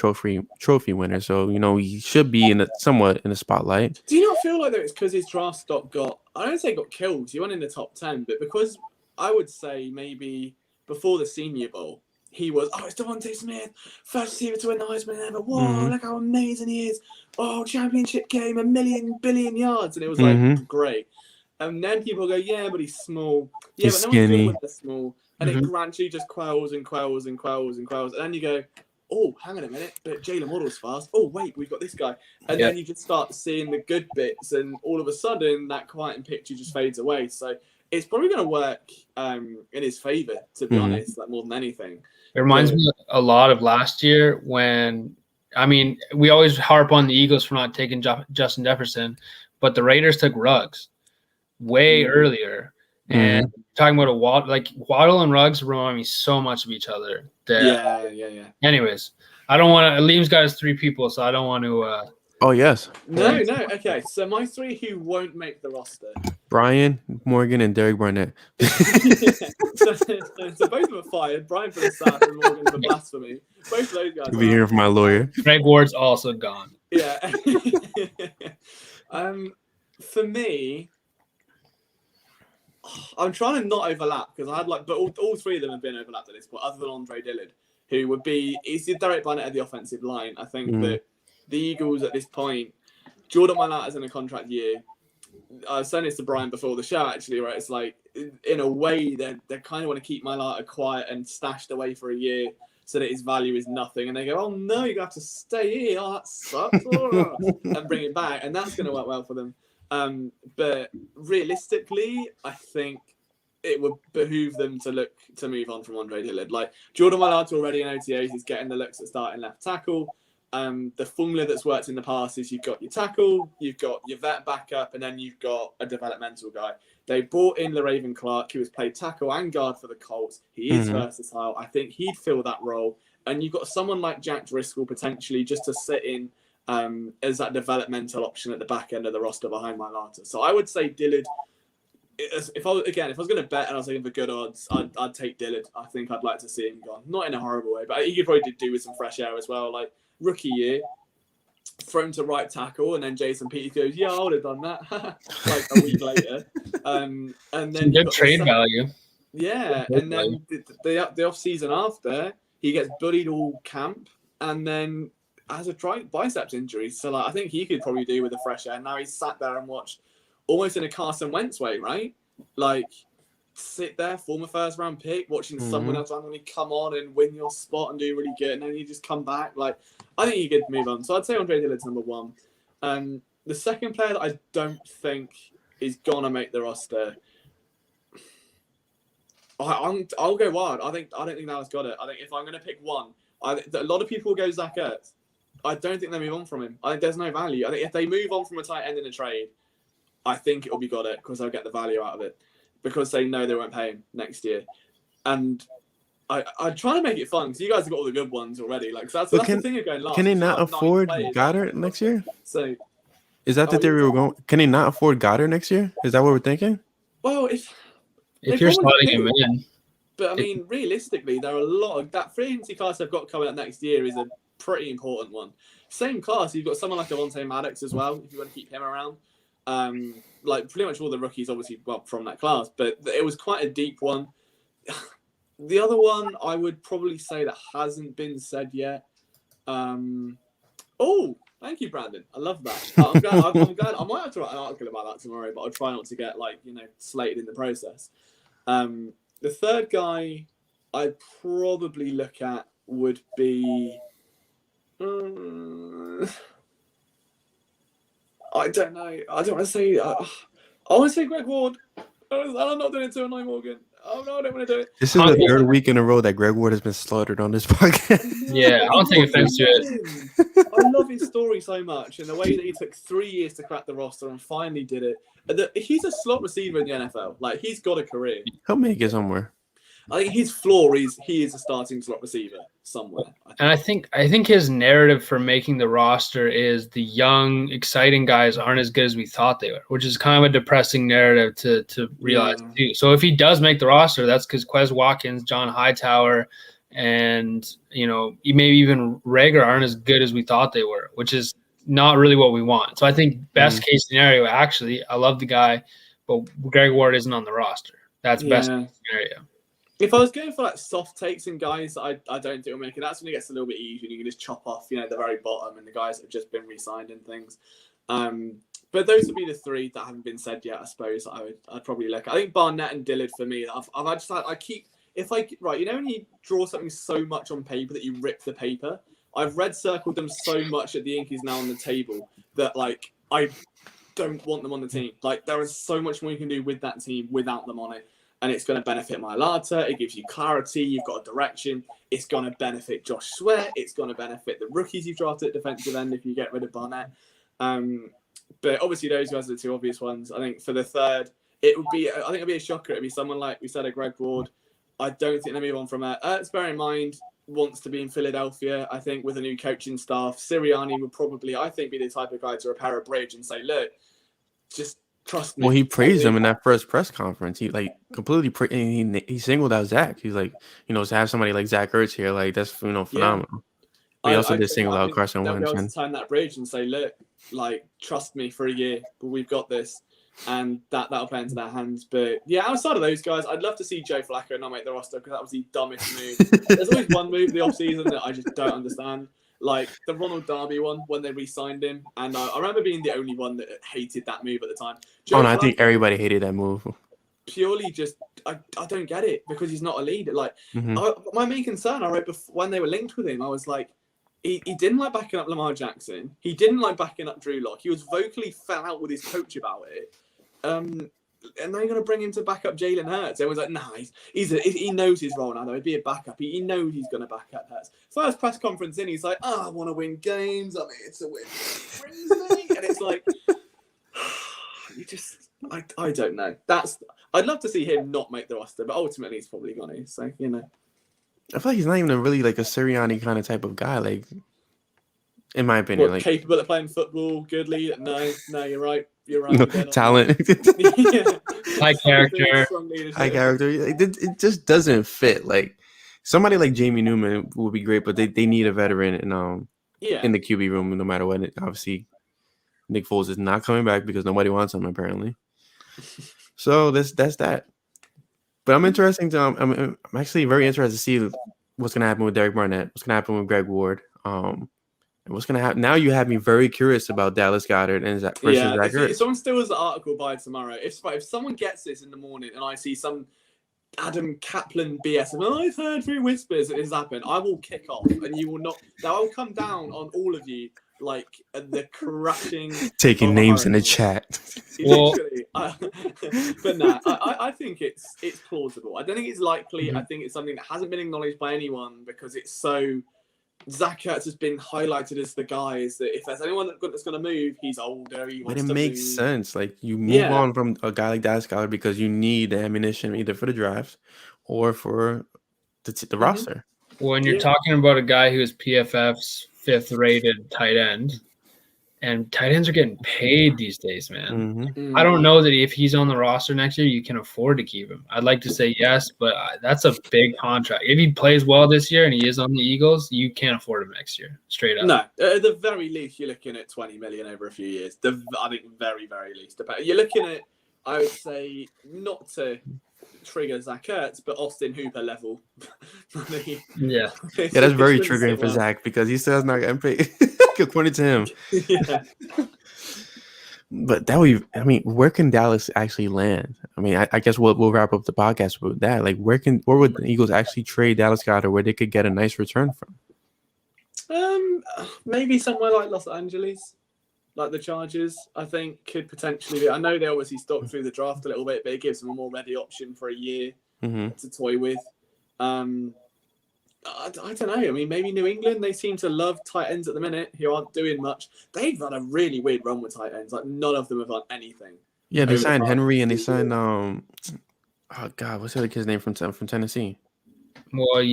S2: Trophy winner, so he should be somewhat in the spotlight.
S4: Do you not feel like that it's because his draft stock I don't say got killed, he went in the top 10, but because I would say maybe before the Senior Bowl, he was, it's Devontae Smith, first receiver to win the Heisman ever. Whoa, look how amazing he is. Oh, championship game, 1 billion yards. And it was like, great. And then people go, yeah, but he's small. Yeah,
S2: he's
S4: but
S2: skinny.
S4: No one's good with the small. And it gradually just quells and quells and quells and quells. And then you go, oh, hang on a minute, but Jalen Waddle's fast. Oh, wait, we've got this guy. And then you just start seeing the good bits, and all of a sudden, that quiet picture just fades away. So it's probably going to work in his favor, to be honest, like more than anything.
S3: It reminds me a lot of last year when, we always harp on the Eagles for not taking Justin Jefferson, but the Raiders took Ruggs way earlier. And talking about Waddle and Ruggs remind me so much of each other.
S4: Yeah.
S3: Anyways, I don't want to. Liam's got his 3 people, so I don't want to.
S2: Oh yes.
S4: No. Okay, so my 3 who won't make the roster:
S2: Bryan, Morgan, and Derek Barnett.
S4: so both of them are fired. Bryan for the sack and Morgan for blasphemy. Both of those guys.
S2: You'll be hearing from my lawyer.
S3: Greg Ward's also gone.
S4: Yeah. For me, I'm trying to not overlap because I had but all three of them have been overlapped at this point, other than Andre Dillard, who would be he's the Derek Barnett of the offensive line. I think that the Eagles at this point, Jordan Mailata's in a contract year. I was saying this to Bryan before the show actually, right? It's like in a way they kind of want to keep Mailata quiet and stashed away for a year so that his value is nothing, and they go, oh no, you have to stay here. Oh, that sucks, and bring it back, and that's going to work well for them. But realistically, I think it would behoove them to move on from Andre Dillard. Like Jordan Mailata already in OTAs, he's getting the looks at starting left tackle. The formula that's worked in the past is you've got your tackle, you've got your vet backup, and then you've got a developmental guy. They brought in LaRaven Clark, who has played tackle and guard for the Colts. He is versatile. I think he'd fill that role. And you've got someone like Jack Driscoll potentially just to sit in as that developmental option at the back end of the roster behind Mailata. So I would say Dillard. If I was going to bet and I was looking for good odds, I'd take Dillard. I think I'd like to see him gone. Not in a horrible way, but he could probably do with some fresh air as well. Like rookie year, thrown to right tackle, and then Jason Peters goes, "Yeah, I would have done that." Like a week later, and then
S3: good trade value.
S4: Yeah, and then the off season after, he gets bullied all camp, and then has a biceps injury. So like, I think he could probably do with a fresh air. Now he's sat there and watched, almost in a Carson Wentz way, right? Like sit there, former first round pick, watching someone else randomly come on and win your spot and do really good, and then you just come back. Like I think he could move on. So I'd say Andre Dillard's number one. The second player that I don't think is gonna make the roster. I'll go wild. I don't think Dallas got it. I think if I'm going to pick one, a lot of people will go Zach Ertz. I don't think they move on from him. I think there's no value. I think if they move on from a tight end in a trade, I think it'll be got it because they'll get the value out of it because they know they won't pay him next year. And I'm trying to make it fun because you guys have got all the good ones already. Like so that's the thing of going last.
S2: Can they not afford Goddard next year?
S4: So
S2: is that the theory we're going? Can they not afford Goddard next year? Is that what we're thinking?
S4: Well,
S3: if you're slotting him in.
S4: But I mean, realistically, there are a lot of that free agency class they've got coming up next year is a pretty important one. Same class, you've got someone like Avonte Maddox as well, if you want to keep him around. Like pretty much all the rookies, obviously, from that class, but it was quite a deep one. The other one I would probably say that hasn't been said yet. Oh, thank you, Brandon. I love that. I'm glad. I might have to write an article about that tomorrow, but I'll try not to get slated in the process. The third guy I'd probably look at would be. I don't know. I don't want to say. I want to say Greg Ward. I'm not doing it to annoy Morgan. Oh no, I don't want to do it.
S2: This is the third week in a row that Greg Ward has been slaughtered on this podcast.
S3: Yeah, I don't take offense to it.
S4: I love his story so much and the way that he took 3 years to crack the roster and finally did it. He's a slot receiver in the NFL. Like he's got a career.
S2: He'll make it somewhere.
S4: I think his floor is he is a starting slot receiver somewhere.
S3: And I think his narrative for making the roster is the young, exciting guys aren't as good as we thought they were, which is kind of a depressing narrative to realize too. So if he does make the roster, that's because Quez Watkins, John Hightower, and maybe even Rager aren't as good as we thought they were, which is not really what we want. So I think best case scenario, actually, I love the guy, but Greg Ward isn't on the roster. That's best case scenario.
S4: If I was going for like soft takes and guys that I don't think will make it, that's when it gets a little bit easier. You can just chop off, the very bottom and the guys that have just been re-signed and things. But those would be the three that haven't been said yet. I suppose I'd probably look. I think Barnett and Dillard for me. When you draw something so much on paper that you rip the paper. I've red circled them so much that the ink is now on the table that I don't want them on the team. Like there is so much more you can do with that team without them on it. And it's going to benefit Mailata. It gives you clarity. You've got a direction. It's going to benefit Josh Sweat. It's going to benefit the rookies you've drafted at defensive end if you get rid of Barnett. But obviously, those guys are the two obvious ones. I think for the third, it'd be a shocker. It'd be someone like we said, a Greg Ward. I don't think they move on from that. Ertz, bear in mind, wants to be in Philadelphia. I think with a new coaching staff, Sirianni would probably, I think, be the type of guy to repair a bridge and say, look, just trust me.
S2: Well, he praised him in that first press conference. He completely he singled out Zach. He's like, to have somebody like Zach Ertz here, like that's phenomenal. Yeah. But he also did single out Carson Wentz.
S4: They'll be able to turn that bridge and say, look, trust me for a year, but we've got this. and that'll play into their hands. But yeah, outside of those guys, I'd love to see Joe Flacco not make the roster because that was the dumbest move. There's always one move the offseason that I just don't understand. Like the Ronald Darby one when they re-signed him, and I remember being the only one that hated that move at the time.
S2: Joe Flacco, I think everybody hated that move.
S4: Purely just, I don't get it because he's not a leader. Like my main concern, I wrote when they were linked with him, I was like, he didn't like backing up Lamar Jackson. He didn't like backing up Drew Lock. He was vocally fell out with his coach about it. And they're going to bring him to back up Jalen Hurts. Everyone's like, nah, he knows his role now, though. He'd be a backup. He knows he's going to back up Hurts. First press conference in, he's like, I want to win games. I'm here to win. And it's like, I don't know. I'd love to see him not make the roster, but ultimately he's probably going to. So, you know.
S2: I feel like he's not even really like a Sirianni kind of type of guy, like, in my opinion. Like
S4: capable of playing football, good leader. No, you're right. You're right.
S2: No, talent.
S3: High character.
S2: High character. It just doesn't fit. Like somebody like Jamie Newman would be great, but they need a veteran in the QB room no matter what. Obviously, Nick Foles is not coming back because nobody wants him apparently. So that's that. But I'm actually very interested to see what's gonna happen with Derek Barnett, what's gonna happen with Greg Ward, and what's gonna happen. Now you have me very curious about Dallas Goedert and Zach Ertz.
S4: If someone steals the article by tomorrow, if someone gets this in the morning and I see some Adam Kaplan BS, and I've heard through whispers that this happened, I will kick off, and you will not. Now I'll come down on all of you. Like the crashing,
S2: taking names in the chat.
S4: Literally, but no, I think it's plausible. I don't think it's likely. I think it's something that hasn't been acknowledged by anyone because it's so. Zach Ertz has been highlighted as the guy. Is that if there's anyone that's going to move, he's older.
S2: But it makes sense. Like you move on from a guy like Dallas Goedert because you need the ammunition either for the drafts or for the roster.
S3: When you're talking about a guy who is PFF's 5th rated tight end, and tight ends are getting paid these days, man. I don't know that if he's on the roster next year, you can afford to keep him. I'd like to say yes, but that's a big contract. If he plays well this year and he is on the Eagles, you can't afford him next year, straight up.
S4: No, at the very least, you're looking at $20 million over a few years. I think very, very least. You're looking at, I would say, not to trigger Zach Ertz, but Austin Hooper level.
S3: Yeah,
S2: that's very triggering for Zach because he still has not gotten paid, according to him.
S4: Yeah.
S2: But where can Dallas actually land? I mean, I guess we'll wrap up the podcast with that. Like, where would the Eagles actually trade Dallas Goedert where they could get a nice return from?
S4: Maybe somewhere like Los Angeles. Like the Chargers, I think, could potentially be. I know they obviously stopped through the draft a little bit, but it gives them a more ready option for a year to toy with. I don't know. I mean, maybe New England, they seem to love tight ends at the minute who aren't doing much. They've had a really weird run with tight ends. Like, none of them have done anything.
S2: Yeah, they signed Henry and they signed, oh, God, what's the other kid's name from Tennessee?
S3: Well,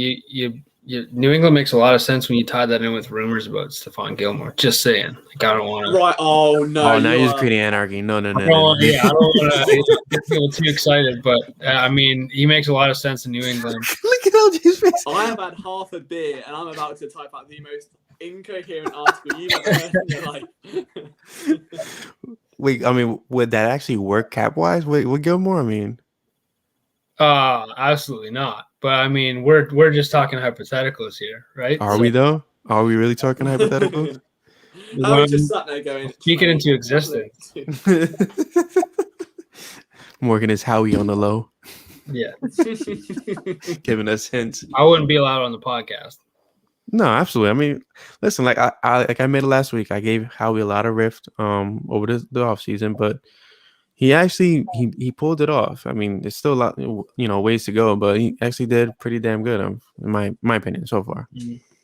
S3: New England makes a lot of sense when you tie that in with rumors about Stephon Gilmore. Just saying. Like, I don't want to.
S4: Right. Oh, no.
S2: Oh, now you're just creating anarchy. No.
S3: Yeah, I don't want to get people too excited. But, I mean, he makes a lot of sense in New England.
S2: Look at LG's face.
S4: I have had half a beer, and I'm about to type out the most incoherent article you've ever heard in your life.
S2: Wait, I mean, would that actually work cap-wise with Gilmore? I mean.
S3: Absolutely not. But I mean, we're just talking hypotheticals here, right?
S2: Are we though? Are we really talking hypotheticals?
S4: I was just sat there going,
S3: speak it into existence.
S2: Morgan is Howie on the low.
S3: Yeah.
S2: Giving us hints.
S3: I wouldn't be allowed on the podcast.
S2: No, absolutely. I mean, listen, like I made it last week. I gave Howie a lot of rift over the offseason, but he actually he pulled it off. I mean, there's still a lot, ways to go, but he actually did pretty damn good, in my opinion, so far.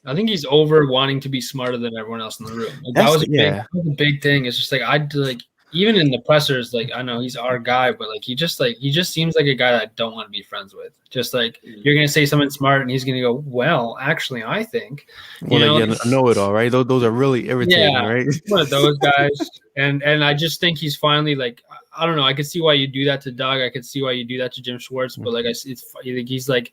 S3: I think he's over wanting to be smarter than everyone else in the room. Like, that was a big thing. It's just like even in the pressers, like, I know he's our guy, but he just seems like a guy that I don't want to be friends with. Just like, you're gonna say something smart and he's gonna go, well, actually, I think. I
S2: know it all, right? Those are really irritating, right?
S3: One of those guys. And I just think he's finally like, I don't know. I could see why you do that to Doug. I could see why you do that to Jim Schwartz. But he's like,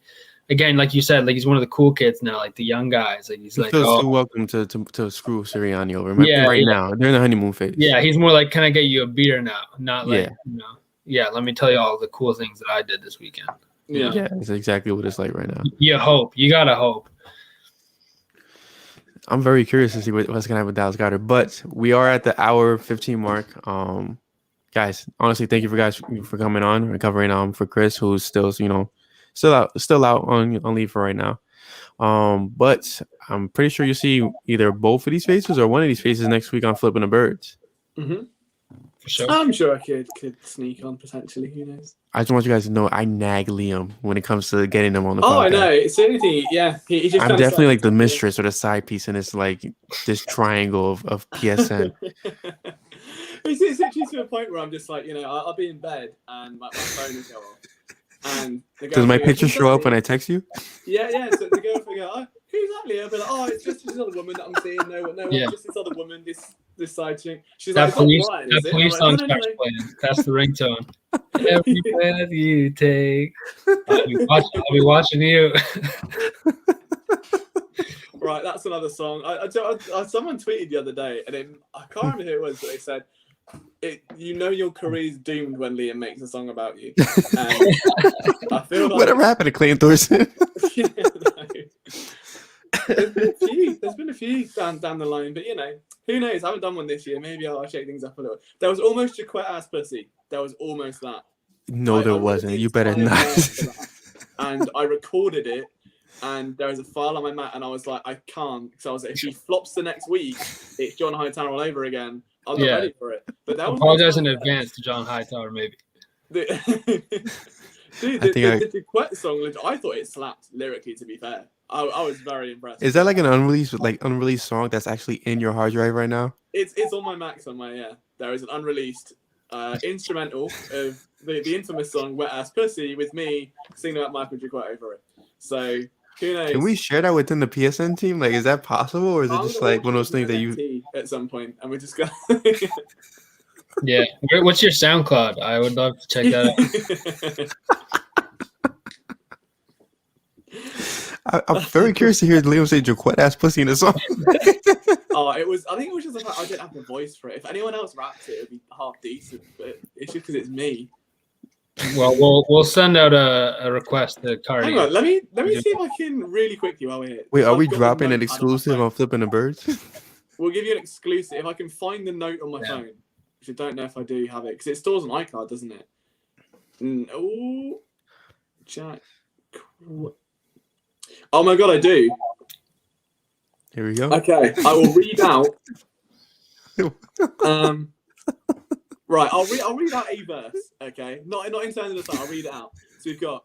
S3: again, like you said, like he's one of the cool kids now, like the young guys. Like he's
S2: He
S3: like,
S2: feels
S3: oh,
S2: too welcome to screw Sirianni over
S3: Yeah,
S2: right
S3: yeah.
S2: now. They're in the honeymoon phase.
S3: yeah, he's more like, can I get you a beer now? Not like,
S2: Yeah.
S3: yeah, let me tell you all the cool things that I did this weekend.
S4: Yeah.
S2: Yeah, it's exactly what it's like right now.
S3: You hope. You gotta hope.
S2: I'm very curious to see what's going to happen with Dallas Goedert, but we are at the hour 15 mark. Guys, honestly, thank you for coming on and covering for Chris, who's still still out on leave for right now. But I'm pretty sure you'll see either both of these faces or one of these faces next week on Flippin the Birds.
S4: Mm-hmm.
S3: For sure.
S4: I'm sure I could sneak on potentially. Who knows?
S2: I just want you guys to know I nag Liam when it comes to getting them on the podcast.
S4: Oh, I know. It's the only thing. Yeah, he just.
S2: I'm definitely like the mistress or the side piece in this triangle of PSN.
S4: It's actually to a point where I'm just like, I'll be in bed and my phone will go off. And
S2: does my picture show up when I text you?
S4: Yeah. So the girl will go, oh, who's that, Leah? I'll be like, oh, it's just this other woman that I'm seeing. No,
S3: Yeah.
S4: just this other woman, this side chick. She's
S3: That
S4: like,
S3: police,
S4: Bryan,
S3: that
S4: is it?
S3: police
S4: I'm
S3: song
S4: like,
S3: starts
S4: no.
S3: playing. That's the ringtone. Every breath you take, I'll be watching you.
S4: Right, that's another song. Someone tweeted the other day, and I can't remember who it was, but they said, your career's doomed when Liam makes a song about you. And I feel like
S2: Whatever happened to Clayton Thorson?
S4: yeah, no. There's been a few down the line, but who knows? I haven't done one this year. Maybe I'll shake things up a little. There was almost Jaquette ass pussy. There was almost that.
S2: No, there wasn't. You better not.
S4: And I recorded it, and there was a file on my Mac, and I was like, I can't. So I was like, if he flops the next week, it's John Hightower all over again. I'm not ready for it. But that was
S3: apologize in advance to John Hightower, maybe.
S4: Dude, the Jaquette song, I thought it slapped lyrically, to be fair. I was very impressed.
S2: Is that like an unreleased song that's actually in your hard drive right now?
S4: It's on my Mac somewhere, yeah. There is an unreleased instrumental of the infamous song Wet Ass Pussy with me singing about Michael Jaquette over it. So who knows?
S2: Can we share that within the PSN team? Like, is that possible, or is it just like one of those things that you
S4: at some point and we just go
S3: Yeah. What's your SoundCloud? I would love to check that out.
S2: I'm very curious to hear Liam say Jaquette ass pussy in the song.
S4: I think it was just the fact I didn't have the voice for it. If anyone else raps it would be half decent, but it's just because it's me.
S3: Well, we'll send out a request to Cardi.
S4: Hang on, let me see if I can really quickly while we're here.
S2: Wait, are we dropping an exclusive on Flippin the Birds?
S4: We'll give you an exclusive if I can find the note on my phone, which I don't know if I do have it because it stores an iCloud, doesn't it? No, Jack. Oh my god, I do.
S2: Here we go.
S4: Okay, I will read out. Right, I'll read out a verse. Okay, not in terms of the song. I'll read it out. So we've got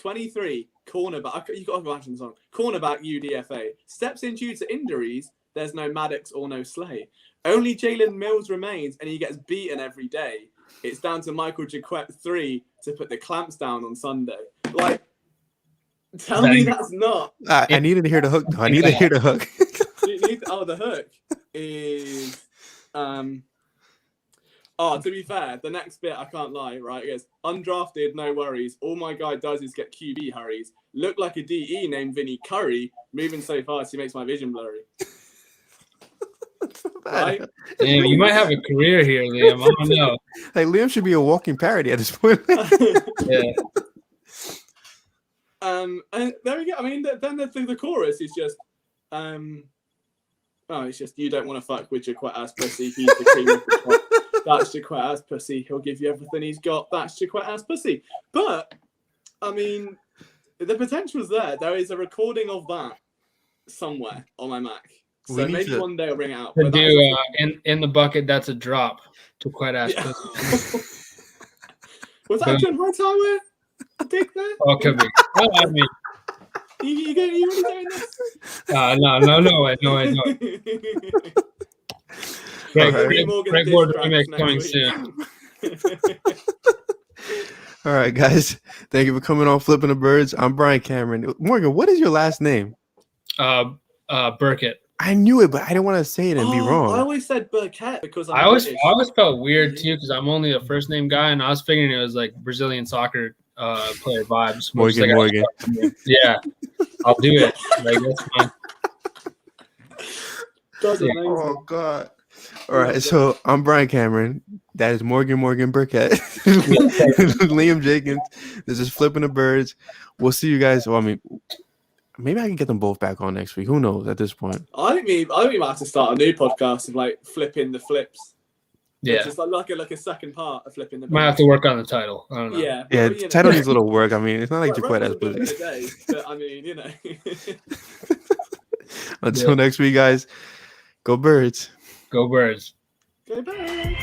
S4: 23 cornerback. You got to imagine the song. Cornerback UDFA steps in due to injuries. There's no Maddox or no Slay. Only Jalen Mills remains, and he gets beaten every day. It's down to Michael Jaquette 3 to put the clamps down on Sunday. Like, tell me that's not.
S2: I needed to hear the hook. I need to hear the hook.
S4: The hook is to be fair, the next bit I can't lie, right? It goes, undrafted, no worries. All my guy does is get QB hurries. Look like a DE named Vinny Curry. Moving so fast, he makes my vision blurry. Right?
S3: Damn, you might have a career here, Liam. I don't know.
S2: Like, Liam should be a walking parody at this point.
S3: Yeah.
S4: And there we go. I mean, then the chorus is just, it's just, you don't want to fuck with Jaquette ass pussy. He's the king of the top. That's Jaquette ass pussy. He'll give you everything he's got. That's Jaquette ass pussy. But, I mean, the potential's there. There is a recording of that somewhere on my Mac. So maybe one day I'll bring it out.
S3: To do in the bucket, that's a drop. Jaquette ass pussy.
S4: Was that John Hightower? Dick there?
S3: Oh, could be. Well, I mean,
S4: you really doing this?
S3: no way. Greg Ward remix coming soon.
S2: All right, guys. Thank you for coming on Flippin the Birds. I'm Bryan Cameron. Morgan, what is your last name?
S3: Burkett.
S2: I knew it, but I didn't want to say it and be wrong.
S4: I always said Burkett because
S3: I always felt weird too because I'm only a first name guy, and I was figuring it was like Brazilian soccer player vibes.
S2: Morgan.
S3: Yeah, I'll do it. Like that's fine.
S2: Oh God! All right, so I'm Bryan Cameron. That is Morgan Burkett, Liam Jenkins. This is Flippin the Birds. We'll see you guys. Well, I mean, maybe I can get them both back on next week. Who knows at this point?
S4: I think we might have to start a new podcast of like flipping the flips.
S3: Yeah,
S4: just like a second part of flipping the birds.
S3: Might have to work on the title. I don't know.
S4: Yeah,
S2: Yeah, the title needs a little work. I mean, it's not like you're quite as busy.
S4: But I mean, you know.
S2: Until next week, guys. Go Birds.
S3: Go Birds.
S4: Go Birds.